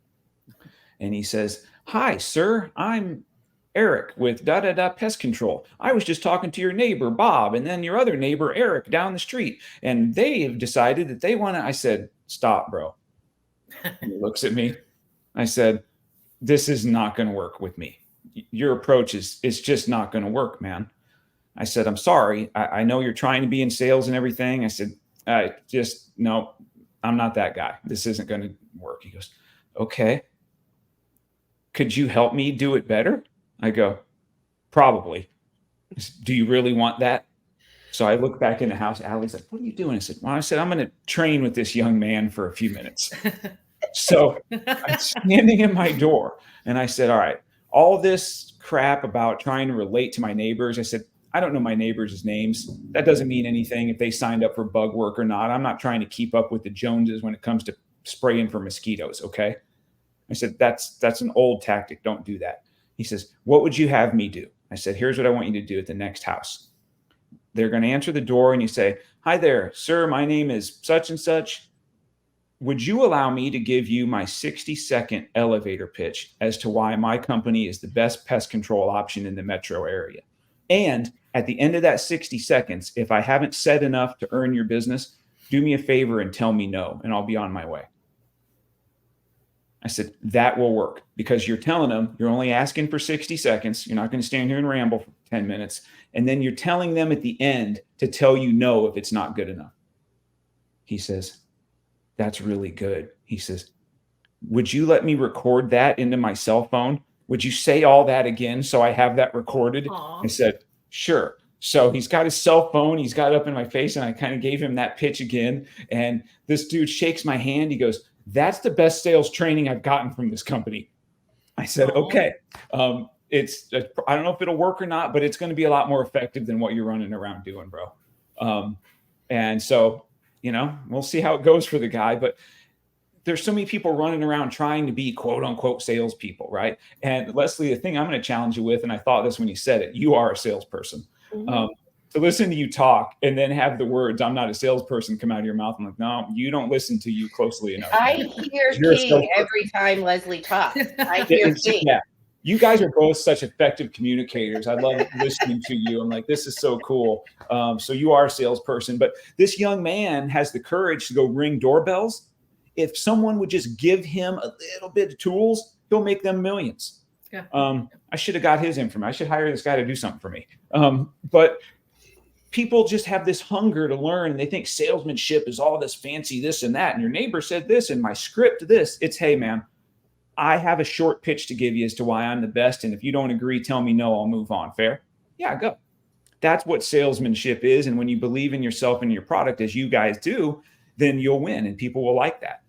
And he says, "Hi, sir, I'm Eric with pest control. I was just talking to your neighbor, Bob, and then your other neighbor, Eric, down the street. And they have decided that they want to." I said, "Stop, bro." And he looks at me. I said, "This is not going to work with me. Your approach is just not going to work, man." I said, "I'm sorry. I know you're trying to be in sales and everything." I said, "No, I'm not that guy. This isn't going to work." He goes, "Okay. Could you help me do it better?" I go, "Probably." He said, "Do you really want that?" So I look back in the house. Allie's like, "What are you doing?" I said, "Well," I said, "I'm going to train with this young man for a few minutes." So I'm standing in my door and I said, "All right, all this crap about trying to relate to my neighbors." I said, "I don't know my neighbors' names. That doesn't mean anything if they signed up for bug work or not. I'm not trying to keep up with the Joneses when it comes to spraying for mosquitoes. Okay." I said, that's an old tactic. Don't do that." He says, "What would you have me do?" I said, "Here's what I want you to do at the next house. They're going to answer the door and you say, 'Hi there, sir. My name is such and such. Would you allow me to give you my 60-second elevator pitch as to why my company is the best pest control option in the metro area? And at the end of that 60 seconds, if I haven't said enough to earn your business, do me a favor and tell me no, and I'll be on my way.'" I said, "That will work, because you're telling them you're only asking for 60 seconds. You're not going to stand here and ramble for 10 minutes. And then you're telling them at the end to tell you no if it's not good enough." He says, "That's really good." He says, "Would you let me record that into my cell phone? Would you say all that again so I have that recorded?" Aww. I said, "Sure." So he's got his cell phone. He's got it up in my face, and I kind of gave him that pitch again. And this dude shakes my hand. He goes, "That's the best sales training I've gotten from this company." I said, Aww. "Okay. I don't know if it'll work or not, but it's going to be a lot more effective than what you're running around doing, bro." And so, we'll see how it goes for the guy. But there's so many people running around trying to be quote unquote salespeople, right? And Leslie, the thing I'm going to challenge you with, and I thought this when you said it, you are a salesperson. Mhm. To listen to you talk and then have the words "I'm not a salesperson" come out of your mouth, I'm like, no, you don't listen to you closely enough. I Man. hear You're a King salesperson. every time Leslie talks. I hear King. Yeah. You guys are both such effective communicators. I love listening to you. I'm like, this is so cool. So you are a salesperson, but this young man has the courage to go ring doorbells. If someone would just give him a little bit of tools, he'll make them millions. Yeah. I should have got his information. I should hire this guy to do something for me. But people just have this hunger to learn, and they think salesmanship is all this fancy this and that. And your neighbor said this, and my script this. It's, hey, man, I have a short pitch to give you as to why I'm the best. And if you don't agree, tell me no, I'll move on. Fair? Yeah, go. That's what salesmanship is. And when you believe in yourself and your product, as you guys do, then you'll win and people will like that.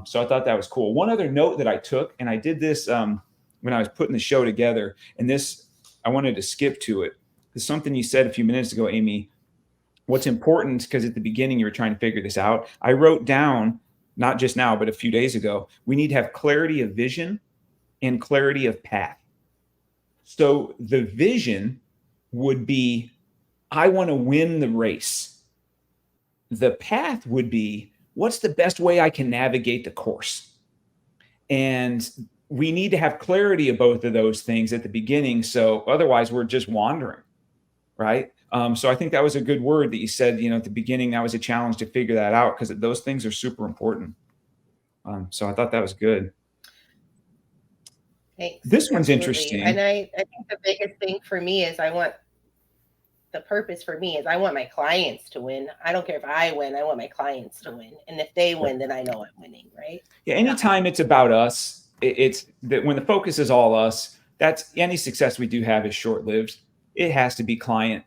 So I thought that was cool. One other note that I took, and I did this when I was putting the show together, and this, I wanted to skip to it. It's something you said a few minutes ago, Amy. What's important, because at the beginning you were trying to figure this out. I wrote down, not just now, but a few days ago, we need to have clarity of vision and clarity of path. So the vision would be, I want to win the race. The path would be, what's the best way I can navigate the course? And we need to have clarity of both of those things at the beginning. So otherwise we're just wandering, right? So I think that was a good word that you said, at the beginning, that was a challenge to figure that out, because those things are super important. So I thought that was good. Thanks. This one's Absolutely. interesting. And I think the biggest thing for me is the purpose for me is I want my clients to win. I don't care if I win, I want my clients to win. And if they win, then I know I'm winning, right? Yeah, anytime it's about us, it's that when the focus is all us, that's any success we do have is short-lived. It has to be client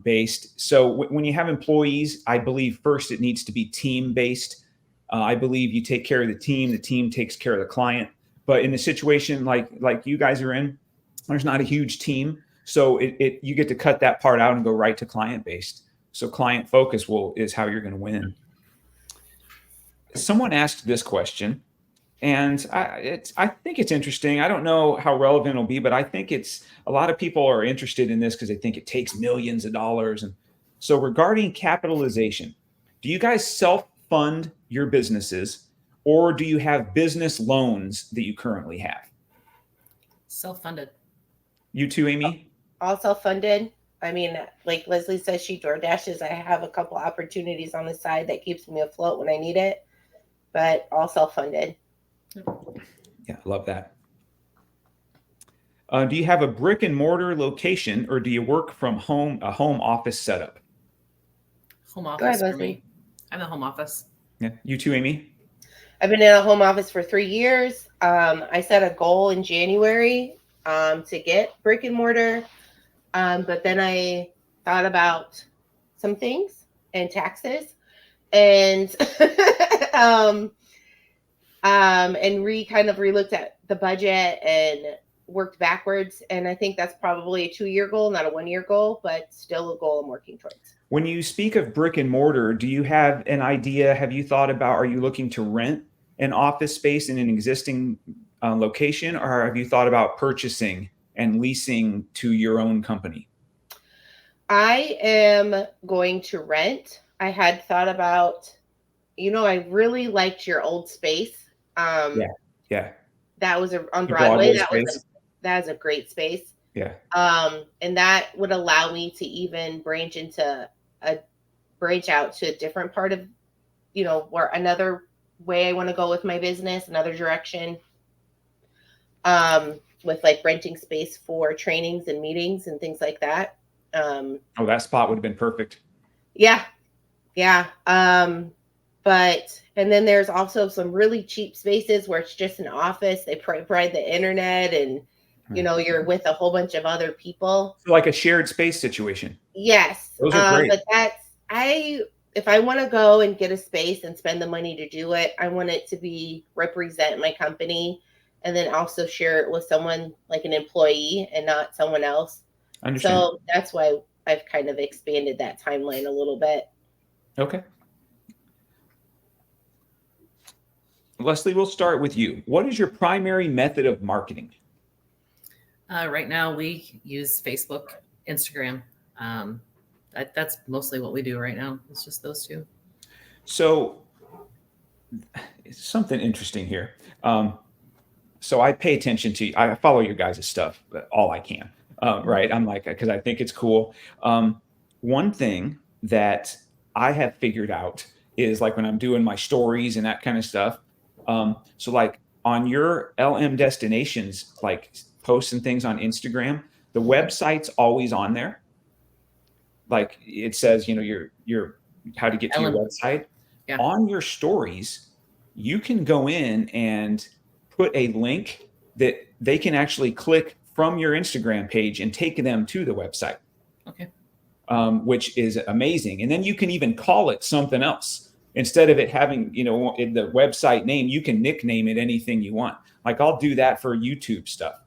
based. So when you have employees, I believe first it needs to be team based. I believe you take care of the team takes care of the client. But in a situation like you guys are in, there's not a huge team. So you get to cut that part out and go right to client based. So client focus is how you're going to win. Someone asked this question, and I think it's interesting. I don't know how relevant it'll be, but I think it's a lot of people are interested in this because they think it takes millions of dollars. And so regarding capitalization, do you guys self-fund your businesses, or do you have business loans that you currently have? Self-funded. You too, Amy? All self-funded. I mean, like Leslie says, she door dashes. I have a couple opportunities on the side that keeps me afloat when I need it, but all self-funded. Yeah, I love that. Do you have a brick and mortar location, or do you work from home, a home office setup? Home Go office ahead, for me. I'm the home office. Yeah, you too, Amy? I've been in a home office for 3 years. I set a goal in January to get brick and mortar. But then I thought about some things and taxes and kind of relooked at the budget and worked backwards. And I think that's probably a 2-year goal, not a 1-year goal, but still a goal I'm working towards. When you speak of brick and mortar, do you have an idea? Have you thought about, are you looking to rent an office space in an existing location, or have you thought about purchasing and leasing to your own company? I am going to rent. I had thought about, I really liked your old space. Yeah. That was on Broadway. Broadway. That is a great space. Yeah. And that would allow me to even branch out to a different part of, where another way I want to go with my business, another direction. With like renting space for trainings and meetings and things like that. That spot would have been perfect. Yeah. And then there's also some really cheap spaces where it's just an office. They provide the internet and, you're with a whole bunch of other people. So like a shared space situation. Yes. Those are great. But if I want to go and get a space and spend the money to do it, I want it to represent my company, and then also share it with someone like an employee and not someone else. Understand. So that's why I've kind of expanded that timeline a little bit. Okay. Leslie, we'll start with you. What is your primary method of marketing? Right now, we use Facebook, Instagram. That's mostly what we do right now. It's just those two. So, it's something interesting here. So I pay attention to, I follow your guys' stuff all I can, right? I'm like, because I think it's cool. One thing that I have figured out is like when I'm doing my stories and that kind of stuff. So like on your LM destinations, like posts and things on Instagram, the website's always on there. Like it says, your how to get to your LM. website. Yeah. On your stories, you can go in and put a link that they can actually click from your Instagram page and take them to the website. Okay. Which is amazing. And then you can even call it something else. Instead of it having, in the website name, you can nickname it anything you want. Like I'll do that for YouTube stuff.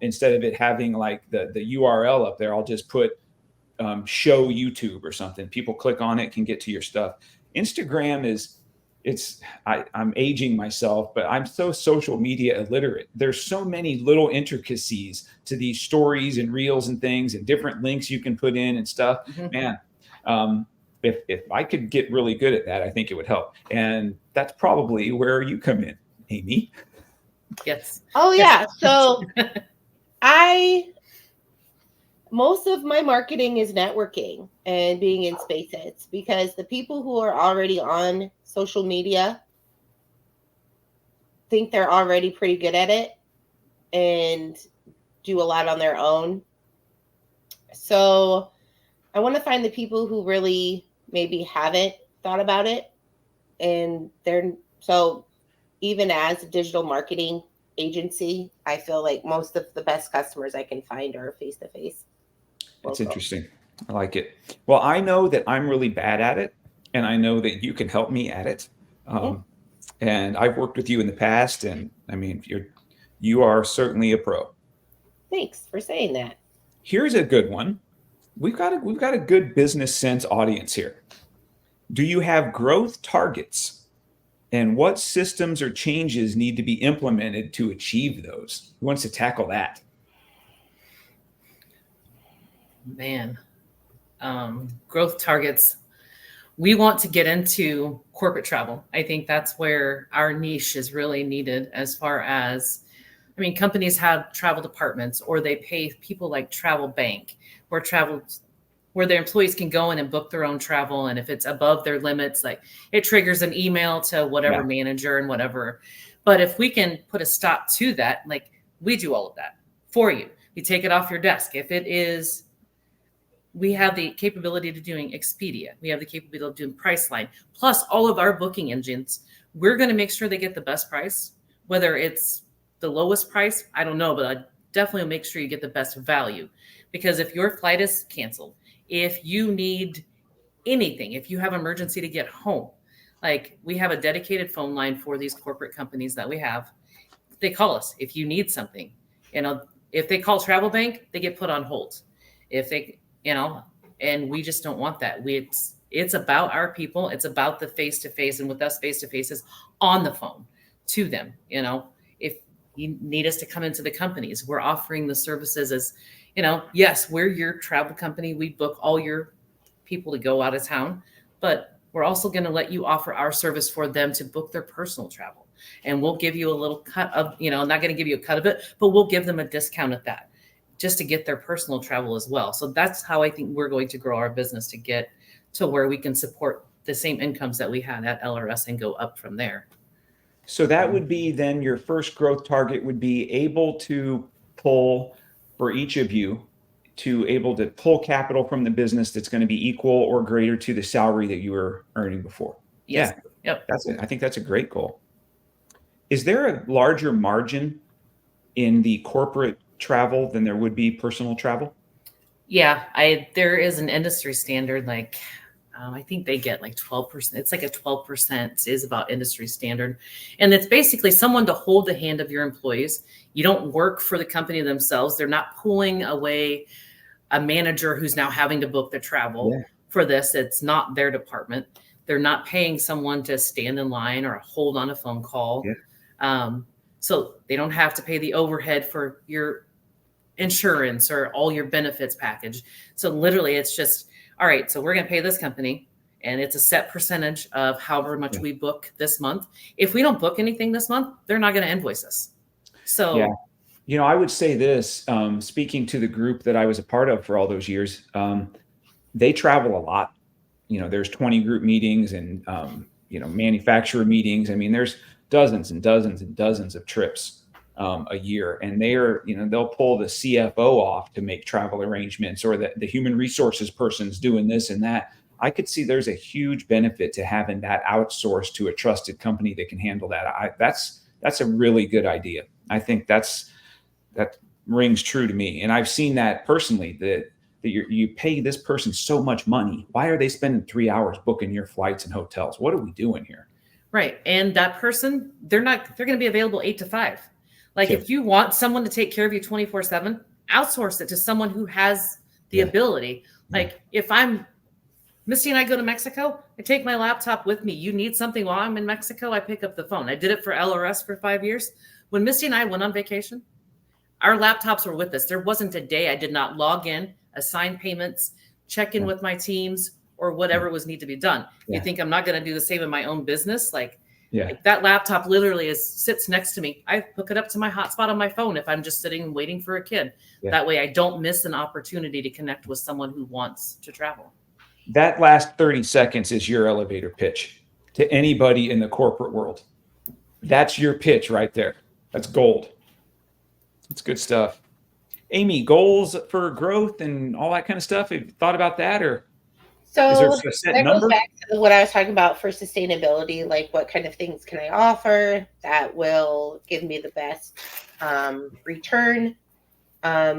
Instead of it having like the URL up there, I'll just put show YouTube or something. People click on it, can get to your stuff. Instagram I'm aging myself, but I'm so social media illiterate. There's so many little intricacies to these stories and reels and things and different links you can put in and stuff. Man, if I could get really good at that, I think it would help. And that's probably where you come in, Amy. Yes. Oh yeah. So most of my marketing is networking and being in spaces, because the people who are already on social media think they're already pretty good at it and do a lot on their own. So I want to find the people who really maybe haven't thought about it. And so even as a digital marketing agency, I feel like most of the best customers I can find are face-to-face. That's interesting. I like it. Well, I know that I'm really bad at it, and I know that you can help me at it. And I've worked with you in the past, and I mean, you are certainly a pro. Thanks for saying that. Here's a good one. We've got a good business sense audience here. Do you have growth targets? And what systems or changes need to be implemented to achieve those? Who wants to tackle that? Man, growth targets. We want to get into corporate travel. I think that's where our niche is really needed as far as, companies have travel departments, or they pay people like Travel Bank, where their employees can go in and book their own travel. And if it's above their limits, like it triggers an email to whatever manager and whatever. But if we can put a stop to that, like we do all of that for you. You take it off your desk. If it is, we have the capability of doing Expedia. We have the capability of doing Priceline, plus all of our booking engines. We're going to make sure they get the best price, whether it's the lowest price. I don't know, but I definitely will make sure you get the best value, because if your flight is canceled, if you need anything, if you have emergency to get home, like we have a dedicated phone line for these corporate companies that we have. They call us if you need something. If they call Travel Bank, they get put on hold. If they, and we just don't want that. It's about our people. It's about the face-to-face, and with us, face-to-face is on the phone to them. If you need us to come into the companies, we're offering the services as, yes, we're your travel company. We book all your people to go out of town, but we're also going to let you offer our service for them to book their personal travel. And we'll give you a little cut of, not going to give you a cut of it, but we'll give them a discount at that, just to get their personal travel as well. So that's how I think we're going to grow our business, to get to where we can support the same incomes that we had at LRS and go up from there. So that would be then your first growth target would be able to pull, for each of you, to able to pull capital from the business that's going to be equal or greater to the salary that you were earning before. Yes. Yeah. Yep. That's it. I think that's a great goal. Is there a larger margin in the corporate travel than there would be personal travel? Yeah, there is an industry standard, like I think they get like 12%. It's like a 12% is about industry standard. And it's basically someone to hold the hand of your employees. You don't work for the company themselves. They're not pulling away a manager who's now having to book the travel for this. It's not their department. They're not paying someone to stand in line or hold on a phone call. So they don't have to pay the overhead for your insurance or all your benefits package. So literally it's just, all right, so we're going to pay this company and it's a set percentage of however much we book this month. If we don't book anything this month, they're not going to invoice us. So, I would say this, speaking to the group that I was a part of for all those years, they travel a lot. There's 20 group meetings and, manufacturer meetings. I mean, there's dozens and dozens and dozens of trips a year, and they'll pull the CFO off to make travel arrangements, or the human resources person's doing this and that. I could see there's a huge benefit to having that outsourced to a trusted company that can handle that. That's a really good idea. I think that rings true to me. And I've seen that personally, that you pay this person so much money. Why are they spending 3 hours booking your flights and hotels? What are we doing here? Right. And that person, they're going to be available 8 to 5. Like if you want someone to take care of you 24/7, outsource it to someone who has the ability. Like if Misty and I go to Mexico, I take my laptop with me. You need something while I'm in Mexico, I pick up the phone. I did it for LRS for 5 years. When Misty and I went on vacation, our laptops were with us. There wasn't a day I did not log in, assign payments, check in with my teams, or whatever was need to be done. You think I'm not going to do the same in my own business? Like that laptop literally sits next to me. I hook it up to my hotspot on my phone if I'm just sitting and waiting for a kid. That way I don't miss an opportunity to connect with someone who wants to travel. That last 30 seconds is your elevator pitch to anybody in the corporate world. That's your pitch right there. That's gold. That's good stuff. Amy, goals for growth and all that kind of stuff. Have you thought about that, or so is there a set that number? goes back to what I was talking about for sustainability. Like, what kind of things can I offer that will give me the best return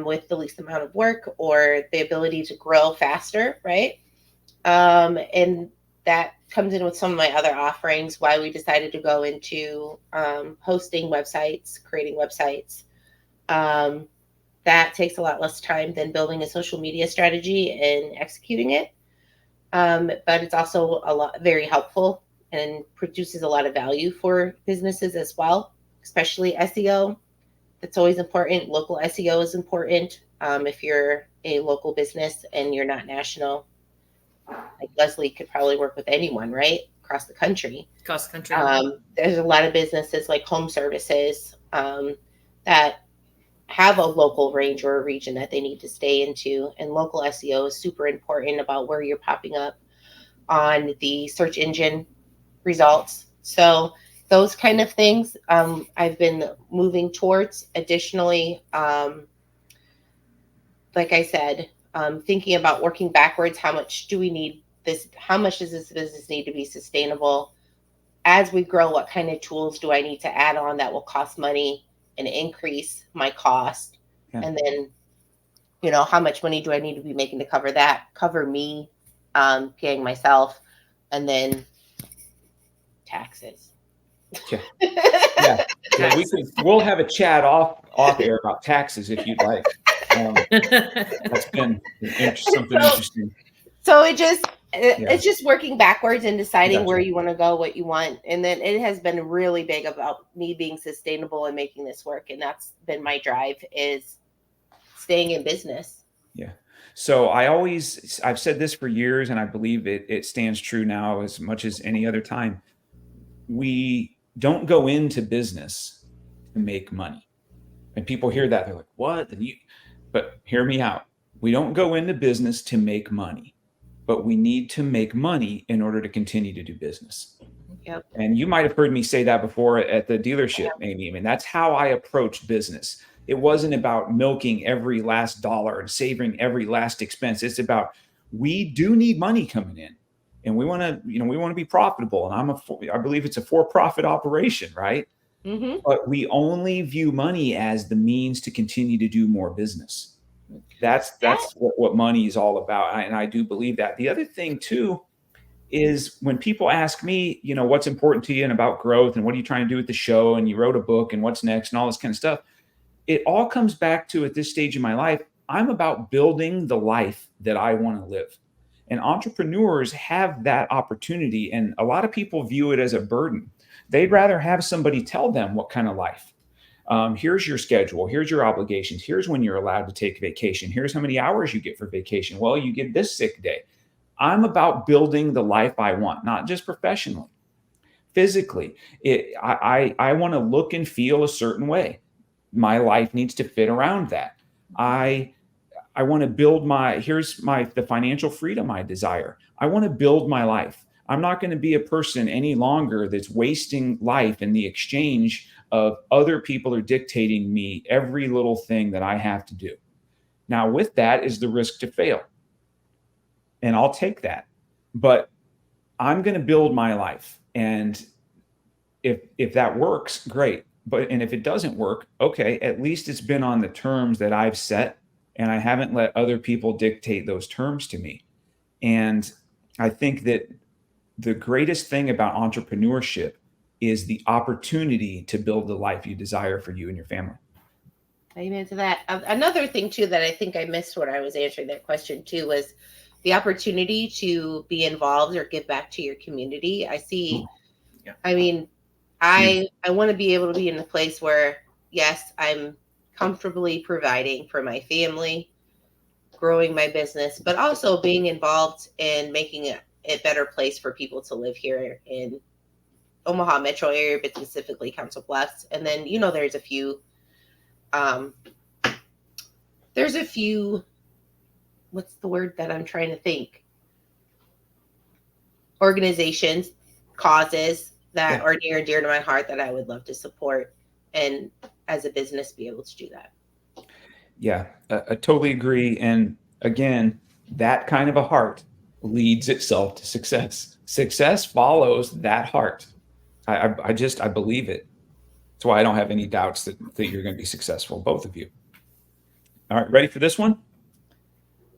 with the least amount of work, or the ability to grow faster, right? And that comes in with some of my other offerings, why we decided to go into hosting websites, creating websites. That takes a lot less time than building a social media strategy and executing it. But it's also very helpful and produces a lot of value for businesses as well, especially SEO. That's always important. Local SEO is important. If you're a local business and you're not national, like Leslie could probably work with anyone, right? Across the country. Across the country. There's a lot of businesses like home services that have a local range or a region that they need to stay into. And local SEO is super important about where you're popping up on the search engine results. So those kind of things I've been moving towards. Additionally, like I said, thinking about working backwards, how much do we need this? How much does this business need to be sustainable? As we grow, what kind of tools do I need to add on that will cost money and increase my cost? And then, how much money do I need to be making to cover me, paying myself, and then taxes. We'll have a chat off air about taxes if you'd like. That's been something interesting. So it's just working backwards and deciding where you want to go, what you want. And then it has been really big about me being sustainable and making this work. And that's been my drive, is staying in business. Yeah. So I've said this for years, and I believe it stands true now as much as any other time. We don't go into business to make money. And people hear that, they're like, what? But hear me out. We don't go into business to make money, but we need to make money in order to continue to do business. Yep. And you might have heard me say that before at the dealership, Amy. I mean, that's how I approached business. It wasn't about milking every last dollar and saving every last expense. It's about, we do need money coming in, and we want to be profitable. And I believe it's a for-profit operation, right? Mm-hmm. But we only view money as the means to continue to do more business. That's what money is all about. And I do believe that. The other thing too is, when people ask me, what's important to you and about growth and what are you trying to do with the show, and you wrote a book and what's next and all this kind of stuff, it all comes back to, at this stage in my life, I'm about building the life that I want to live. And entrepreneurs have that opportunity. And a lot of people view it as a burden. They'd rather have somebody tell them what kind of life. Here's your schedule. Here's your obligations. Here's when you're allowed to take vacation. Here's how many hours you get for vacation. Well, you get this sick day. I'm about building the life I want, not just professionally, physically. I want to look and feel a certain way. My life needs to fit around that. I want to build the financial freedom I desire. I want to build my life. I'm not going to be a person any longer that's wasting life in the exchange of other people are dictating me every little thing that I have to do. Now, with that is the risk to fail. And I'll take that. But I'm going to build my life. And if that works, great. And if it doesn't work, okay, at least it's been on the terms that I've set, and I haven't let other people dictate those terms to me. And I think that the greatest thing about entrepreneurship is the opportunity to build the life you desire for you and your family. Amen to that. Another thing too that I think I missed when I was answering that question too was the opportunity to be involved or give back to your community. I see. Yeah. I mean, I want to be able to be in a place where, yes, I'm comfortably providing for my family, growing my business, but also being involved in making it a better place for people to live here in Omaha metro area, but specifically Council Bluffs. And then, there's a few, what's the word that I'm trying to think? Organizations, causes that are near and dear to my heart that I would love to support, and as a business be able to do that. Yeah, I totally agree. And again, that kind of a heart leads itself to success. Success follows that heart. I believe it. That's why I don't have any doubts that you're going to be successful, both of you. All right, ready for this one?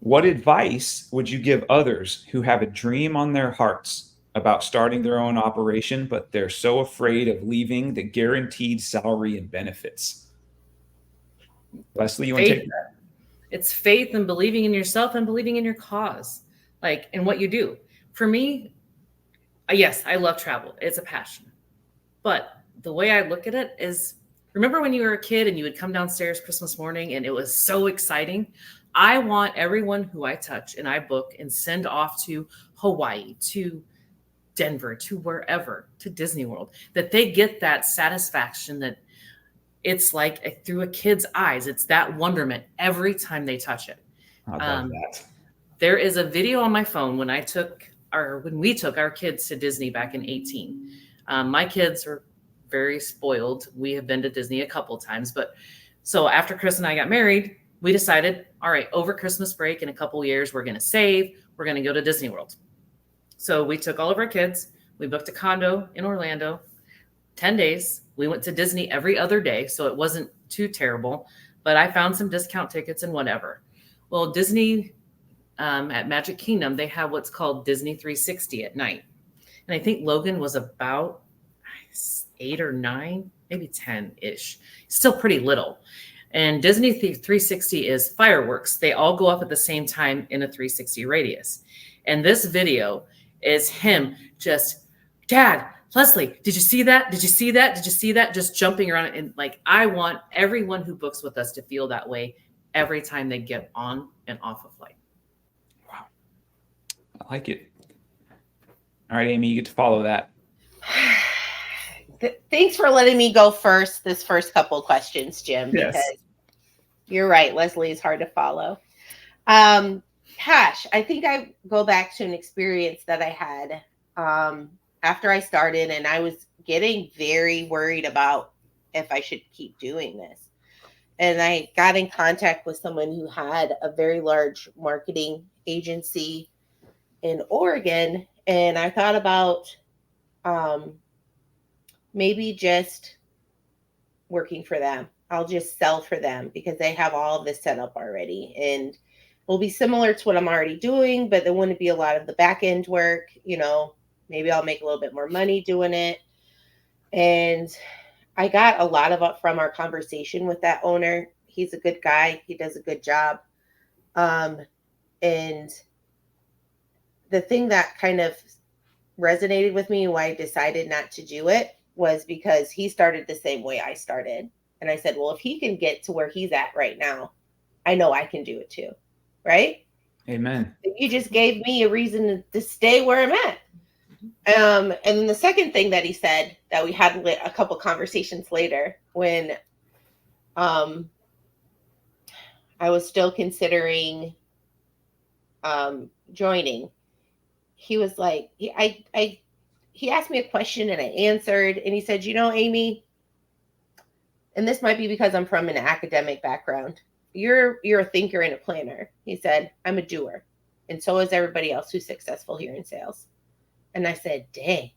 What advice would you give others who have a dream on their hearts about starting their own operation, but they're so afraid of leaving the guaranteed salary and benefits? Leslie, you want to take that? It's faith and believing in yourself and believing in your cause, in what you do. For me, yes, I love travel. It's a passion. But the way I look at it is, remember when you were a kid and you would come downstairs Christmas morning and it was so exciting? I want everyone who I touch and I book and send off to Hawaii, to Denver, to wherever, to Disney World, that they get that satisfaction that it's like through a kid's eyes. It's that wonderment every time they touch it. I love that. There is a video on my phone when we took our kids to Disney back in 2018. My kids are very spoiled. We have been to Disney a couple of times, but so after Chris and I got married, we decided, all right, over Christmas break in a couple of years, we're going to save. We're going to go to Disney World. So we took all of our kids. We booked a condo in Orlando, 10 days. We went to Disney every other day, so it wasn't too terrible, but I found some discount tickets and whatever. Well, Disney at Magic Kingdom, they have what's called Disney 360 at night. And I think Logan was about 8 or 9, maybe 10-ish. Still pretty little. And Disney 360 is fireworks. They all go up at the same time in a 360 radius. And this video is him just, Dad, Leslie, did you see that? Did you see that? Did you see that? Just jumping around. And I want everyone who books with us to feel that way every time they get on and off a flight. Wow. I like it. All right, Amy, you get to follow that. Thanks for letting me go first, this first couple of questions, Jim, Yes. because you're right. Leslie is hard to follow. I think I go back to an experience that I had after I started, and I was getting very worried about if I should keep doing this. And I got in contact with someone who had a very large marketing agency in Oregon. And I thought about maybe just working for them. I'll just sell for them because they have all of this set up already. And will be similar to what I'm already doing, but there wouldn't be a lot of the back end work. Maybe I'll make a little bit more money doing it. And I got a lot of it from our conversation with that owner. He's a good guy. He does a good job. And the thing that kind of resonated with me, why I decided not to do it, was because he started the same way I started. And I said, well, if he can get to where he's at right now, I know I can do it too. Right? Amen. You just gave me a reason to stay where I'm at. And then the second thing that he said that we had a couple conversations later, when I was still considering joining, he was like, he asked me a question and I answered, and he said, Amy, and this might be because I'm from an academic background, you're a thinker and a planner. He said, I'm a doer, and so is everybody else who's successful here in sales. And I said, dang,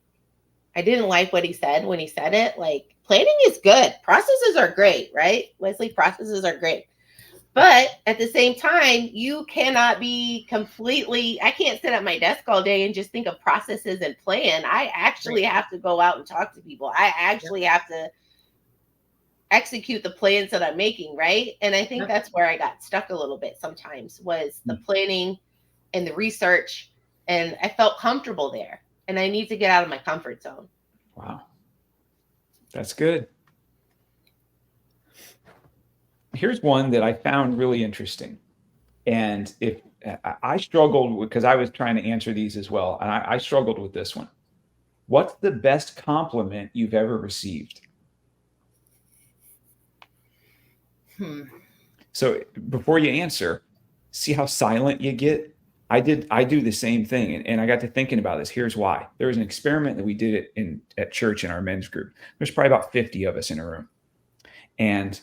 I didn't like what he said when he said it. Like, planning is good. Processes are great, right? Leslie, processes are great. But at the same time, you cannot be completely, I can't sit at my desk all day and just think of processes and plan. I actually have to go out and talk to people. I actually have to execute the plans that I'm making, right? And I think that's where I got stuck a little bit sometimes, was the planning and the research, and I felt comfortable there, and I need to get out of my comfort zone. Wow. That's good. Here's one that I found really interesting. And if I struggled because I was trying to answer these as well, and I struggled with this one. What's the best compliment you've ever received? So before you answer, see how silent you get? I do the same thing. And I got to thinking about this. Here's why. There was an experiment that we did at church in our men's group. There's probably about 50 of us in a room. And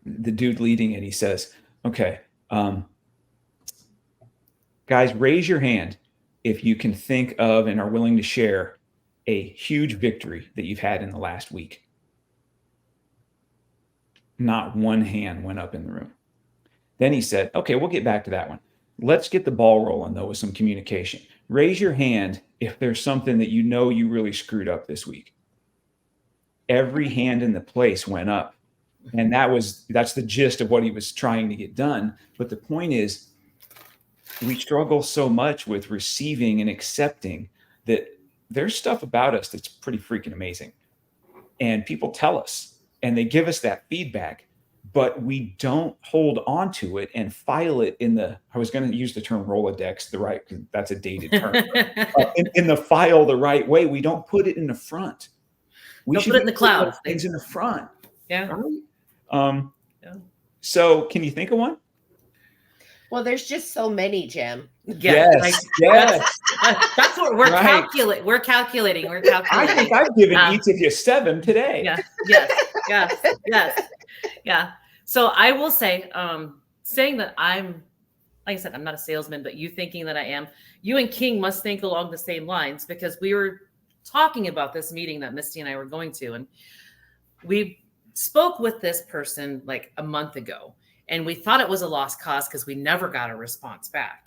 the dude leading it, he says, okay, guys, raise your hand if you can think of and are willing to share a huge victory that you've had in the last week. Not one hand went up in the room. Then he said, okay, we'll get back to that one. Let's get the ball rolling, though, with some communication. Raise your hand if there's something that you know you really screwed up this week. Every hand in the place went up. And that's the gist of what he was trying to get done. But the point is, we struggle so much with receiving and accepting that there's stuff about us that's pretty freaking amazing. And people tell us, and they give us that feedback, but we don't hold on to it and file it in the, I was going to use the term Rolodex, because that's a dated term. In the file the right way. We don't put it in the front. We should put it in the cloud. Things in the front. Yeah. Right? So can you think of one? Well, there's just so many, Jim. Yes. That's what we're calculating. We're calculating. I think I've given each of you 7 today. Yeah. So I will say, saying that I'm, like I said, I'm not a salesman, but you thinking that I am, you and King must think along the same lines, because we were talking about this meeting that Misty and I were going to, and we spoke with this person like a month ago, and we thought it was a lost cause because we never got a response back.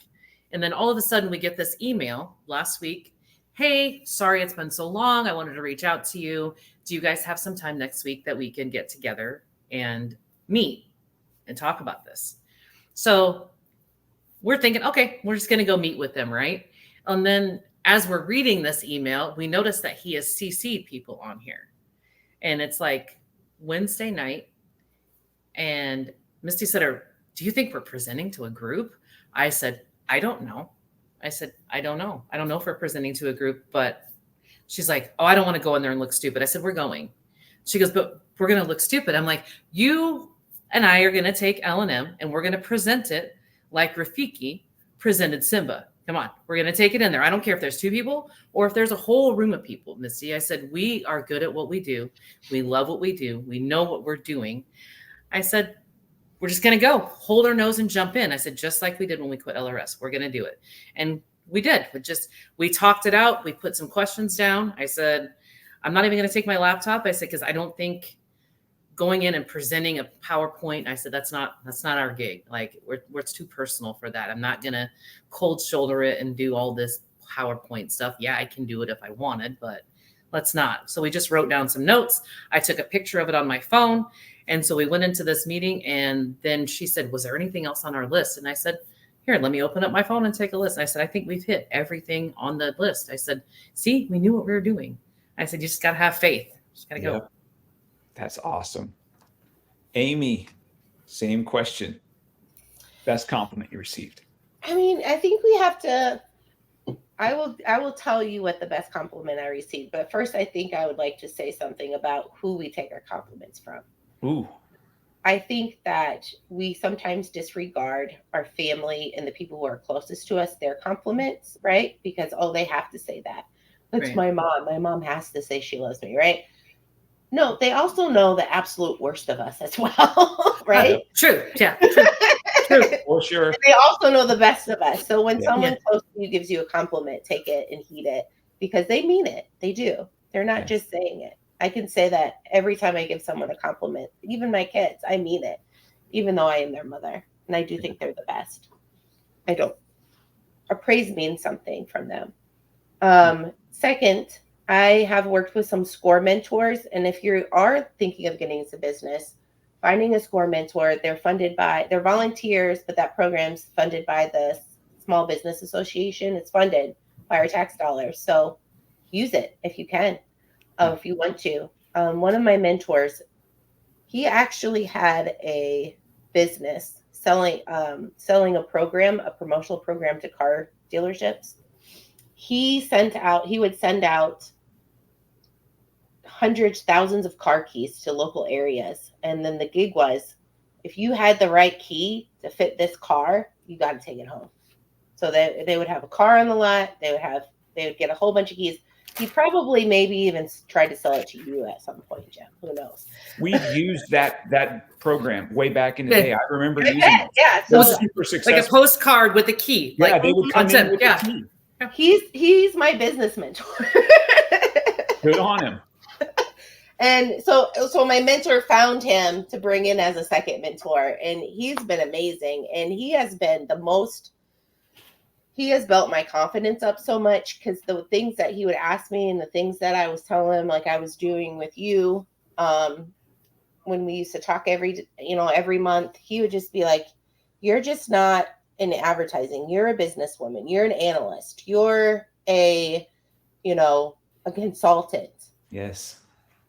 And then all of a sudden we get this email last week. Hey, sorry, it's been so long. I wanted to reach out to you. Do you guys have some time next week that we can get together and meet and talk about this? So we're thinking, okay, we're just going to go meet with them, right? And then as we're reading this email, we notice that he has CC'd people on here. And it's like Wednesday night. And Misty said, do you think we're presenting to a group? I said, I don't know. I said, I don't know. I don't know if we're presenting to a group, but she's like, oh, I don't want to go in there and look stupid. I said, we're going. She goes, but we're going to look stupid. I'm like, you and I are going to take L&M and we're going to present it like Rafiki presented Simba. Come on, we're going to take it in there. I don't care if there's 2 people or if there's a whole room of people, Misty. I said, we are good at what we do. We love what we do. We know what we're doing. I said, we're just going to go hold our nose and jump in. I said, just like we did when we quit LRS, we're going to do it. And we did. We talked it out. We put some questions down. I said, I'm not even going to take my laptop. I said, because I don't think going in and presenting a PowerPoint, I said, that's not our gig. Like it's too personal for that. I'm not going to cold shoulder it and do all this PowerPoint stuff. Yeah, I can do it if I wanted, but let's not. So we just wrote down some notes. I took a picture of it on my phone. And so we went into this meeting, and then she said, was there anything else on our list? And I said, Here, let me open up my phone and take a list. I said, I think we've hit everything on the list. I said, see, we knew what we were doing. I said, you just got to have faith. Just got to go. That's awesome. Amy, same question. Best compliment you received? I mean, I think we have to, I will tell you what the best compliment I received. But first, I think I would like to say something about who we take our compliments from. Ooh. I think that we sometimes disregard our family and the people who are closest to us, their compliments, right? Because, oh, they have to say that. It's Right. my mom. My mom has to say she loves me, right? No, they also know the absolute worst of us as well, right? True. Yeah. True. True. For sure. They also know the best of us. So when Yeah. someone close to you gives you a compliment, take it and heed it because they mean it. They do. They're not just saying it. I can say that every time I give someone a compliment, even my kids, I mean it, even though I am their mother. And I do think they're the best. I don't. Or praise means something from them. Second, I have worked with some SCORE mentors. And if you are thinking of getting into business, finding a SCORE mentor, they're volunteers, but that program's funded by the Small Business Association. It's funded by our tax dollars. So use it if you can. If you want to. One of my mentors, he actually had a business selling a promotional program to car dealerships. He would send out hundreds, thousands of car keys to local areas. And then the gig was, if you had the right key to fit this car, you got to take it home. So they would have a car on the lot. They would get a whole bunch of keys. He probably maybe even tried to sell it to you at some point, Jim. Who knows? We've used that program way back in the day. I remember using it. Yeah, So so super successful. Like a postcard with a key. Yeah, Like, they would come in with yeah. the key. he's my business mentor. Good on him. And so my mentor found him to bring in as a second mentor, and he's been amazing. And he has built my confidence up so much because the things that he would ask me and the things that I was telling him, like I was doing with you, when we used to talk every month, he would just be like, you're just not in advertising. You're a businesswoman. You're an analyst. You're a consultant. Yes.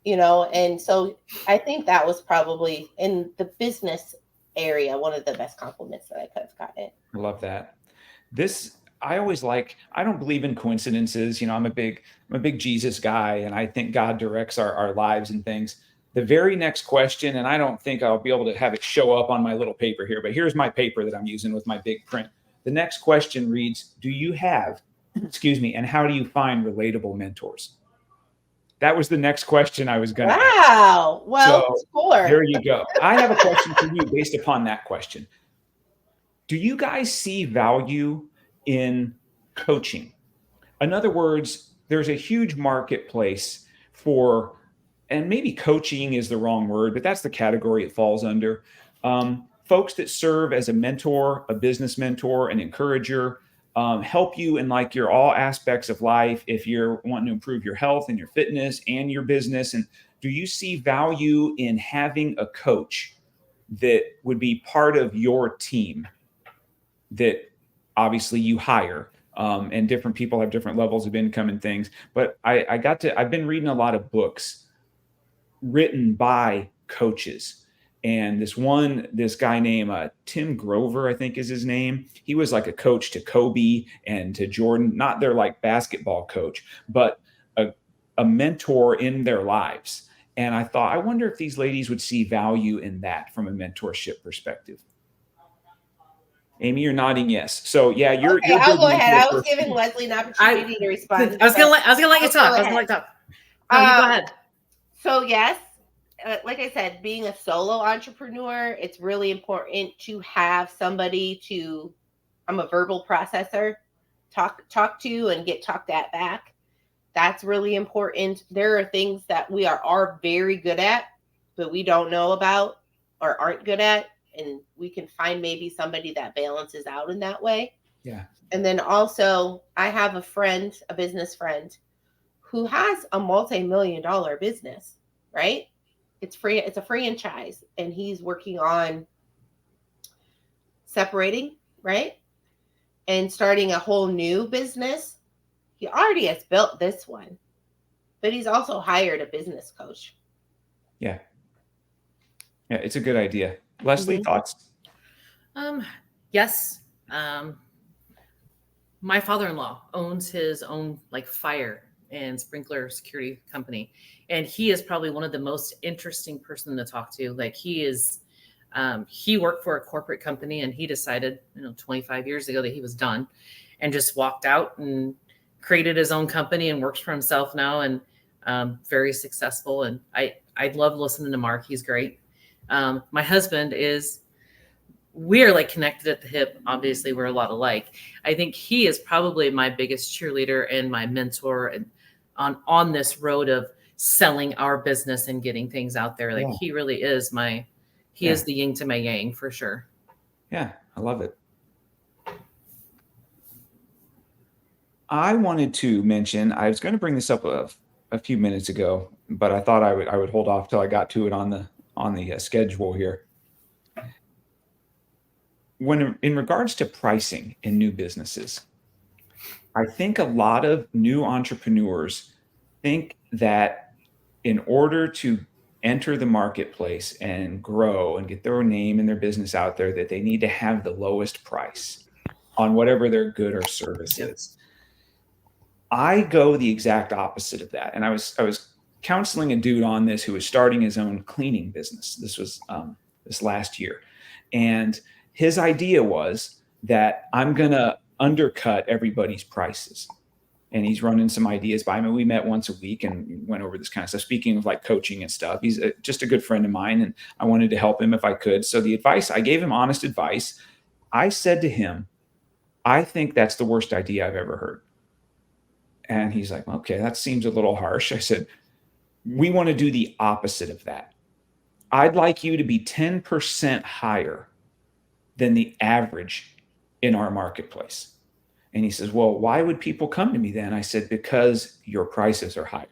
And so I think that was probably in the business area, one of the best compliments that I could have gotten. I love that. I don't believe in coincidences. I'm a big Jesus guy, and I think God directs our lives and things. The very next question, and I don't think I'll be able to have it show up on my little paper here, but here's my paper that I'm using with my big print. The next question reads, do you have, and how do you find relatable mentors? That was the next question I was going to ask. Wow. Well, score. There you go. I have a question for you based upon that question. Do you guys see value in coaching? In other words, there's a huge marketplace for, and maybe coaching is the wrong word, but that's the category it falls under. Folks that serve as a mentor, a business mentor, an encourager, help you in like your all aspects of life if you're wanting to improve your health and your fitness and your business. And do you see value in having a coach that would be part of your team that obviously you hire, and different people have different levels of income and things. But I've been reading a lot of books written by coaches. And this guy named Tim Grover, I think is his name. He was like a coach to Kobe and to Jordan, not their like basketball coach, but a mentor in their lives. And I thought, I wonder if these ladies would see value in that from a mentorship perspective. Amy, you're nodding yes. So yeah, you're. Okay, I'll go ahead. I was giving Leslie an opportunity to respond. I was gonna let you talk. No, you go ahead. So yes, like I said, being a solo entrepreneur, it's really important to have somebody to. I'm a verbal processor. Talk to and get talked at back. That's really important. There are things that we are very good at, but we don't know about or aren't good at. And we can find maybe somebody that balances out in that way. Yeah. And then also I have a business friend who has a multi-million-dollar business, right? It's a franchise, and he's working on separating, right? and starting a whole new business, he already has built this one, but he's also hired a business coach. Yeah. Yeah, it's a good idea. Leslie, thoughts? Yes. My father-in-law owns his own like fire and sprinkler security company, and he is probably one of the most interesting person to talk to. Like he worked for a corporate company, and he decided 25 years ago that he was done, and just walked out and created his own company and works for himself now, and very successful. And I love listening to Mark. He's great. My husband we are like connected at the hip. Obviously, we're a lot alike. I think he is probably my biggest cheerleader and my mentor, and on this road of selling our business and getting things out there. Like he really is he is the yin to my yang for sure. Yeah, I love it. I wanted to mention, I was going to bring this up a few minutes ago, but I thought I would hold off till I got to it on the schedule here. When in regards to pricing in new businesses, I think a lot of new entrepreneurs think that in order to enter the marketplace and grow and get their name and their business out there, that they need to have the lowest price on whatever their good or service is. I go the exact opposite of that. And I was counseling a dude on this who was starting his own cleaning business. This was this last year. And his idea was that I'm going to undercut everybody's prices. And he's running some ideas by me. We met once a week and went over this kind of stuff. Speaking of like coaching and stuff, he's just a good friend of mine, and I wanted to help him if I could. So the advice, I gave him honest advice. I said to him, I think that's the worst idea I've ever heard. And he's like, okay, that seems a little harsh. I said, we want to do the opposite of that. I'd like you to be 10% higher than the average in our marketplace. And he says, well, why would people come to me then? I said, because your prices are higher.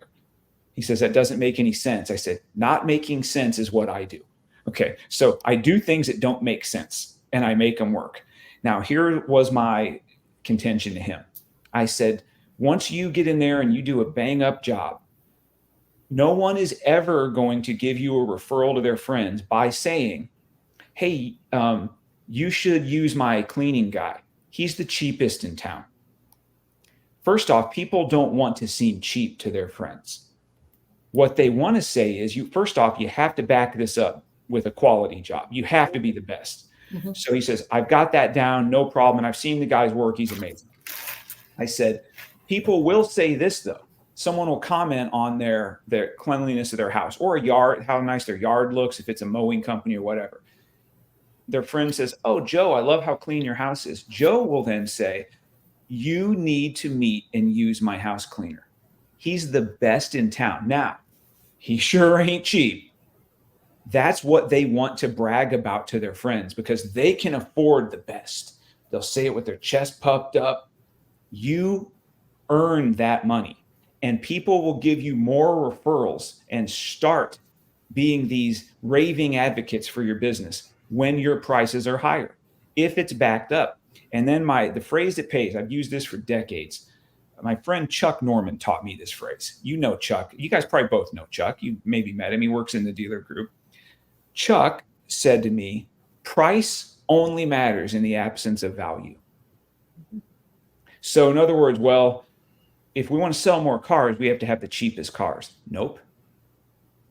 He says, that doesn't make any sense. I said, not making sense is what I do. Okay, so I do things that don't make sense and I make them work. Now, here was my contention to him. I said, once you get in there and you do a bang up job, no one is ever going to give you a referral to their friends by saying, hey, you should use my cleaning guy. He's the cheapest in town. First off, people don't want to seem cheap to their friends. What they want to say is, first off, you have to back this up with a quality job. You have to be the best. Mm-hmm. So he says, I've got that down, no problem. And I've seen the guy's work. He's amazing. I said, people will say this, though. Someone will comment on their cleanliness of their house or a yard, how nice their yard looks, if it's a mowing company or whatever. Their friend says, oh, Joe, I love how clean your house is. Joe will then say, you need to meet and use my house cleaner. He's the best in town. Now, he sure ain't cheap. That's what they want to brag about to their friends because they can afford the best. They'll say it with their chest puffed up. You earn that money, and people will give you more referrals and start being these raving advocates for your business when your prices are higher, if it's backed up. And then the phrase that pays, I've used this for decades. My friend Chuck Norman taught me this phrase. You know Chuck. You guys probably both know Chuck. You maybe met him. He works in the dealer group. Chuck said to me, price only matters in the absence of value. So in other words, well, if we want to sell more cars, we have to have the cheapest cars. Nope.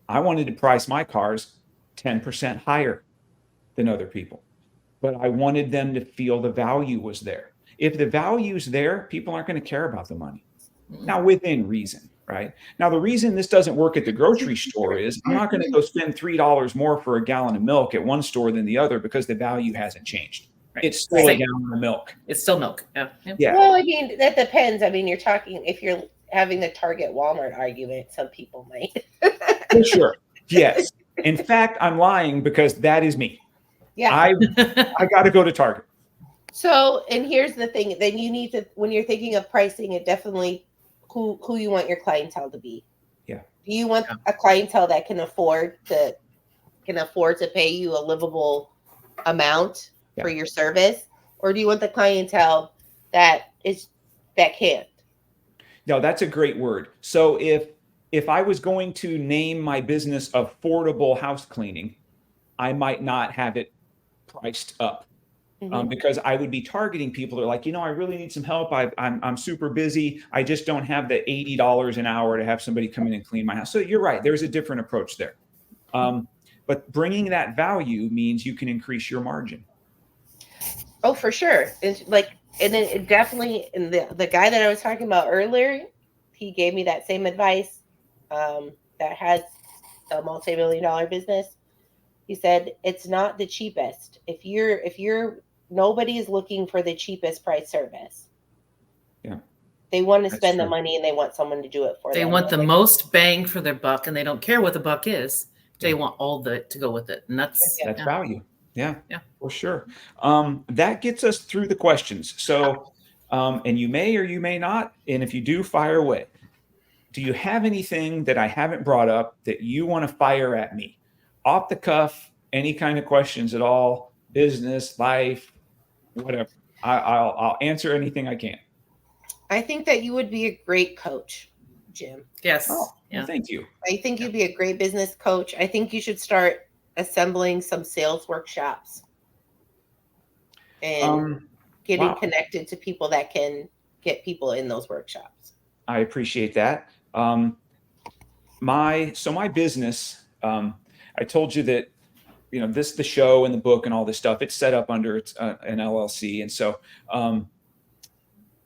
I wanted to price my cars 10% higher than other people, but I wanted them to feel the value was there. If the value's there, people aren't going to care about the money. Now, within reason, right? Now, the reason this doesn't work at the grocery store is I'm not going to go spend $3 more for a gallon of milk at one store than the other because the value hasn't changed. Right. It's still a gallon of milk. It's still milk. Yeah. Well, I mean, that depends. I mean, you're talking, if you're having the Target Walmart argument, some people might. For sure. Yes. In fact, I'm lying because that is me. Yeah. I got to go to Target. So, and here's the thing, then you need to, when you're thinking of pricing, it definitely who you want your clientele to be. Yeah. Do you want a clientele that can afford to pay you a livable amount for your service? Or do you want the clientele that can't. No, that's a great word. So if I was going to name my business Affordable House Cleaning, I might not have it priced up. Because I would be targeting people that are like, I really need some help. I'm super busy. I just don't have the $80 an hour to have somebody come in and clean my house. So you're right. There's a different approach there. But bringing that value means you can increase your margin. Oh, for sure. It's like, and then it definitely, and the guy that I was talking about earlier, he gave me that same advice, that has a multi-million-dollar business. He said, it's not the cheapest. If you're nobody's looking for the cheapest price service. Yeah. They want to spend the money and they want someone to do it for them. They want the most bang for their buck, and they don't care what the buck is. They want all to go with it. And that's value. Yeah, for sure. That gets us through the questions. So, and you may or you may not, and if you do, fire away. Do you have anything that I haven't brought up that you want to fire at me? Off the cuff, any kind of questions at all, business, life, whatever. I'll answer anything I can. I think that you would be a great coach, Jim. Yes. Oh, well, thank you. I think you'd be a great business coach. I think you should start assembling some sales workshops and getting connected to people that can get people in those workshops. I appreciate that. My business, I told you that, the show and the book and all this stuff, it's set up under an LLC. And so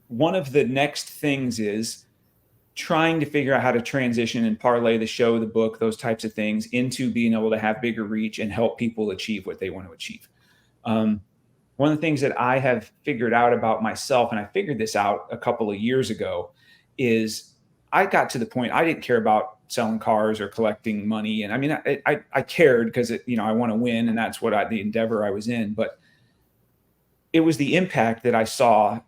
one of the next things is trying to figure out how to transition and parlay the show, the book, those types of things into being able to have bigger reach and help people achieve what they want to achieve. One of the things that I have figured out about myself, and I figured this out a couple of years ago, is I got to the point I didn't care about selling cars or collecting money. And I mean, I cared because I want to win, and that's what the endeavor I was in. But it was the impact that I saw.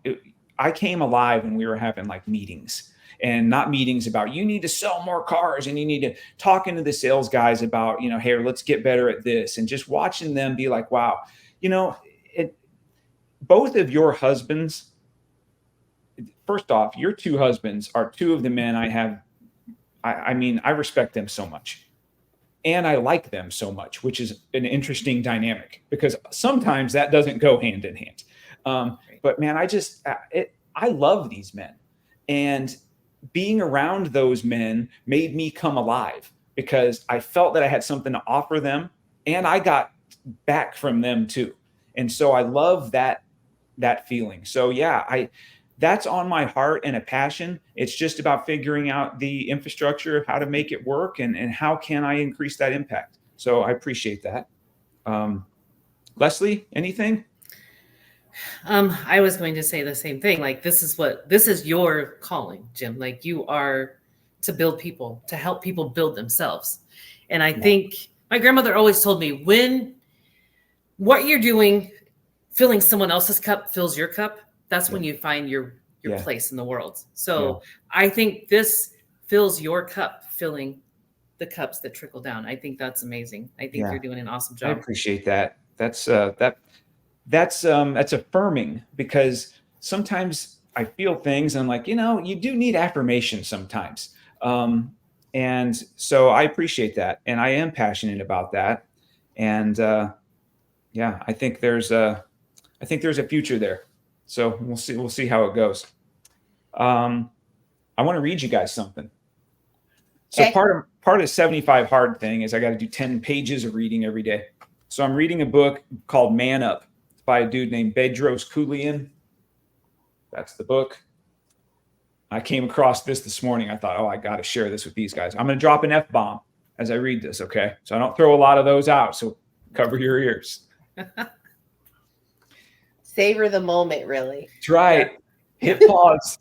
I came alive when we were having like meetings, and not meetings about you need to sell more cars and you need to talking to the sales guys about, hey, let's get better at this, and just watching them be like, wow, both of your husbands, first off, your two husbands are two of the men I have. I respect them so much, and I like them so much, which is an interesting dynamic because sometimes that doesn't go hand in hand. But man, I love these men, and being around those men made me come alive because I felt that I had something to offer them, and I got back from them too. And so I love that feeling. So yeah, that's on my heart and a passion. It's just about figuring out the infrastructure of how to make it work and how can I increase that impact. So I appreciate that. Leslie, anything? I was going to say the same thing. Like, this is your calling, Jim. Like, you are to build people, to help people build themselves. And I think my grandmother always told me, when what you're doing, filling someone else's cup fills your cup, that's when you find your place in the world. So I think this fills your cup, filling the cups that trickle down. I think that's amazing. I think you're doing an awesome job. I appreciate that. That's affirming, because sometimes I feel things and I'm like, you do need affirmation sometimes. And so I appreciate that. And I am passionate about that. And I think there's a future there. So we'll see how it goes. I want to read you guys something. So part of 75 hard thing is I got to do 10 pages of reading every day. So I'm reading a book called Man Up. It's by a dude named Bedros Keuilian. That's the book. I came across this morning. I thought, I got to share this with these guys. I'm going to drop an F-bomb as I read this. Okay. So I don't throw a lot of those out. So cover your ears. Savor the moment, really. That's right. Hit pause.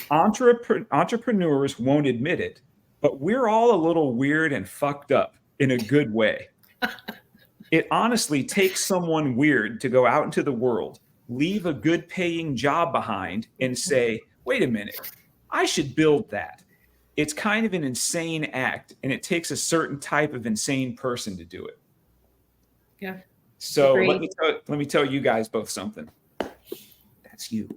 Entrepreneurs won't admit it, but we're all a little weird and fucked up in a good way. It honestly takes someone weird to go out into the world, leave a good paying job behind, and say, wait a minute, I should build that. It's kind of an insane act, and it takes a certain type of insane person to do it. Yeah. So let me tell you guys both something. that's you.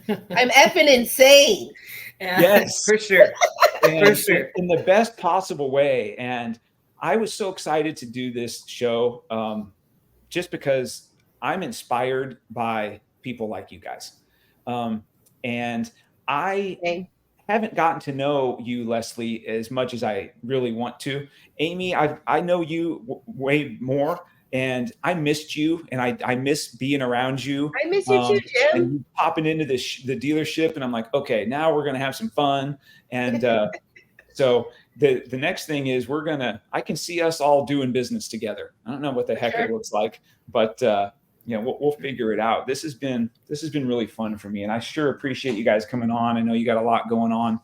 I'm effing insane. Yes. For sure. And For sure. in the best possible way. And I was so excited to do this show just because I'm inspired by people like you guys. And I Okay. haven't gotten to know you, Leslie, as much as I really want to. Amy, I know you way more, and I missed you, and I miss being around you. I miss you too, Jim. And you popping into the dealership, and I'm like, okay, now we're gonna have some fun. And so the next thing is I can see us all doing business together. I don't know what the heck it looks like, but we'll figure it out. This has been really fun for me, and I sure appreciate you guys coming on. I know you got a lot going on.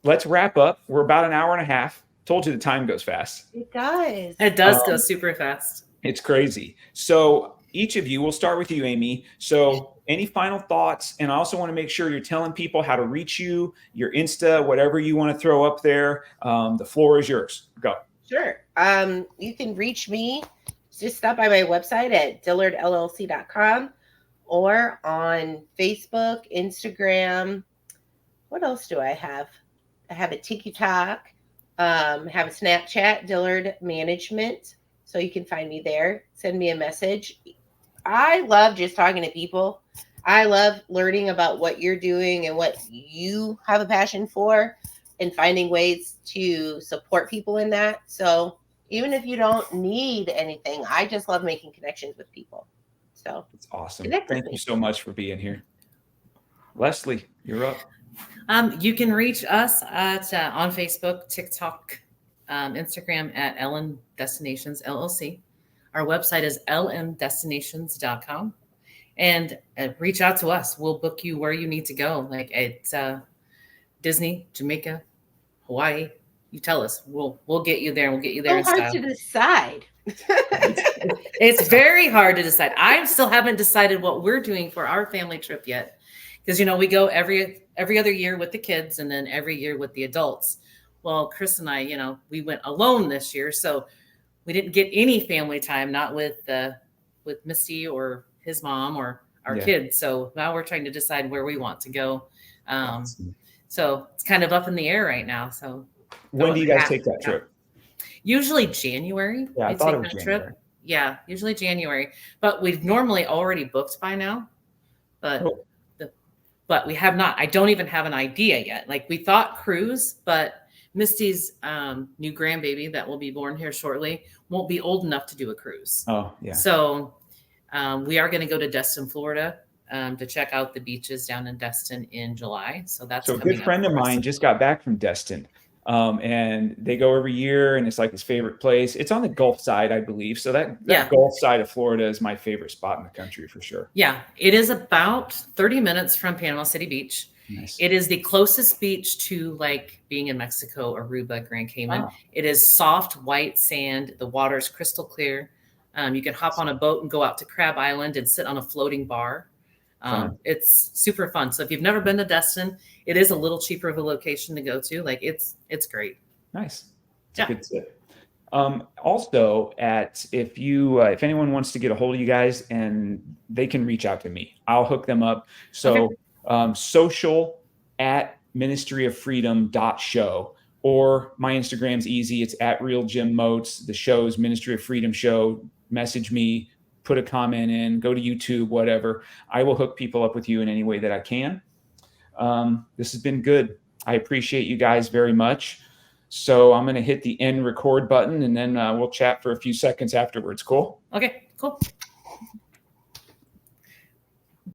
Let's wrap up. We're about an hour and a half. Told you the time goes fast. It does. It does go super fast. It's crazy. So each of you, we'll start with you, Amy. So any final thoughts? And I also want to make sure you're telling people how to reach you, your Insta, whatever you want to throw up there. The floor is yours. Go. Sure. You can reach me. Just stop by my website at dillardllc.com or on Facebook, Instagram. What else do I have? I have a TikTok, have a Snapchat, Dillard Management. So you can find me there. Send me a message. I love just talking to people. I love learning about what you're doing and what you have a passion for and finding ways to support people in that. So even if you don't need anything, I just love making connections with people. So it's awesome. Thank you so much for being here. Leslie, you're up. You can reach us at on Facebook, TikTok, Instagram at LM Destinations LLC. Our website is lmdestinations.com. And reach out to us. We'll book you where you need to go. Like at Disney, Jamaica, Hawaii. You tell us. We'll get you there. We'll get you there. So hard to decide. It's very hard to decide. I still haven't decided what we're doing for our family trip yet. Because, we go every other year with the kids and then every year with the adults. Well, Chris and I, we went alone this year. So we didn't get any family time, not with Misty or his mom or our kids. So now we're trying to decide where we want to go. So it's kind of up in the air right now. So when do you guys take that trip? Usually January. Yeah, I thought it was January. Yeah, usually January. But we've normally already booked by now. But we have not. I don't even have an idea yet. Like we thought cruise, but Misty's new grandbaby that will be born here shortly won't be old enough to do a cruise. Oh, yeah. So we are going to go to Destin, Florida to check out the beaches down in Destin in July. So that's a good friend of mine just got back from Destin. And they go every year and it's like his favorite place. It's on the Gulf side, I believe. So that Gulf side of Florida is my favorite spot in the country for sure. Yeah. It is about 30 minutes from Panama City Beach. Nice. It is the closest beach to like being in Mexico, Aruba, Grand Cayman. Wow. It is soft, white sand. The water is crystal clear. You can hop on a boat and go out to Crab Island and sit on a floating bar. It's super fun. So if you've never been to Destin, it is a little cheaper of a location to go to. Like it's great. Nice. It's a good tip. Also if anyone wants to get a hold of you guys, and they can reach out to me, I'll hook them up. So social at ministryoffreedom.show, or my Instagram's easy. It's at Real Jim Moats. The show's Ministry of Freedom Show. Message me, put a comment in, go to YouTube, whatever. I will hook people up with you in any way that I can. This has been good. I appreciate you guys very much. So I'm going to hit the end record button, and then we'll chat for a few seconds afterwards. Cool? Okay, cool.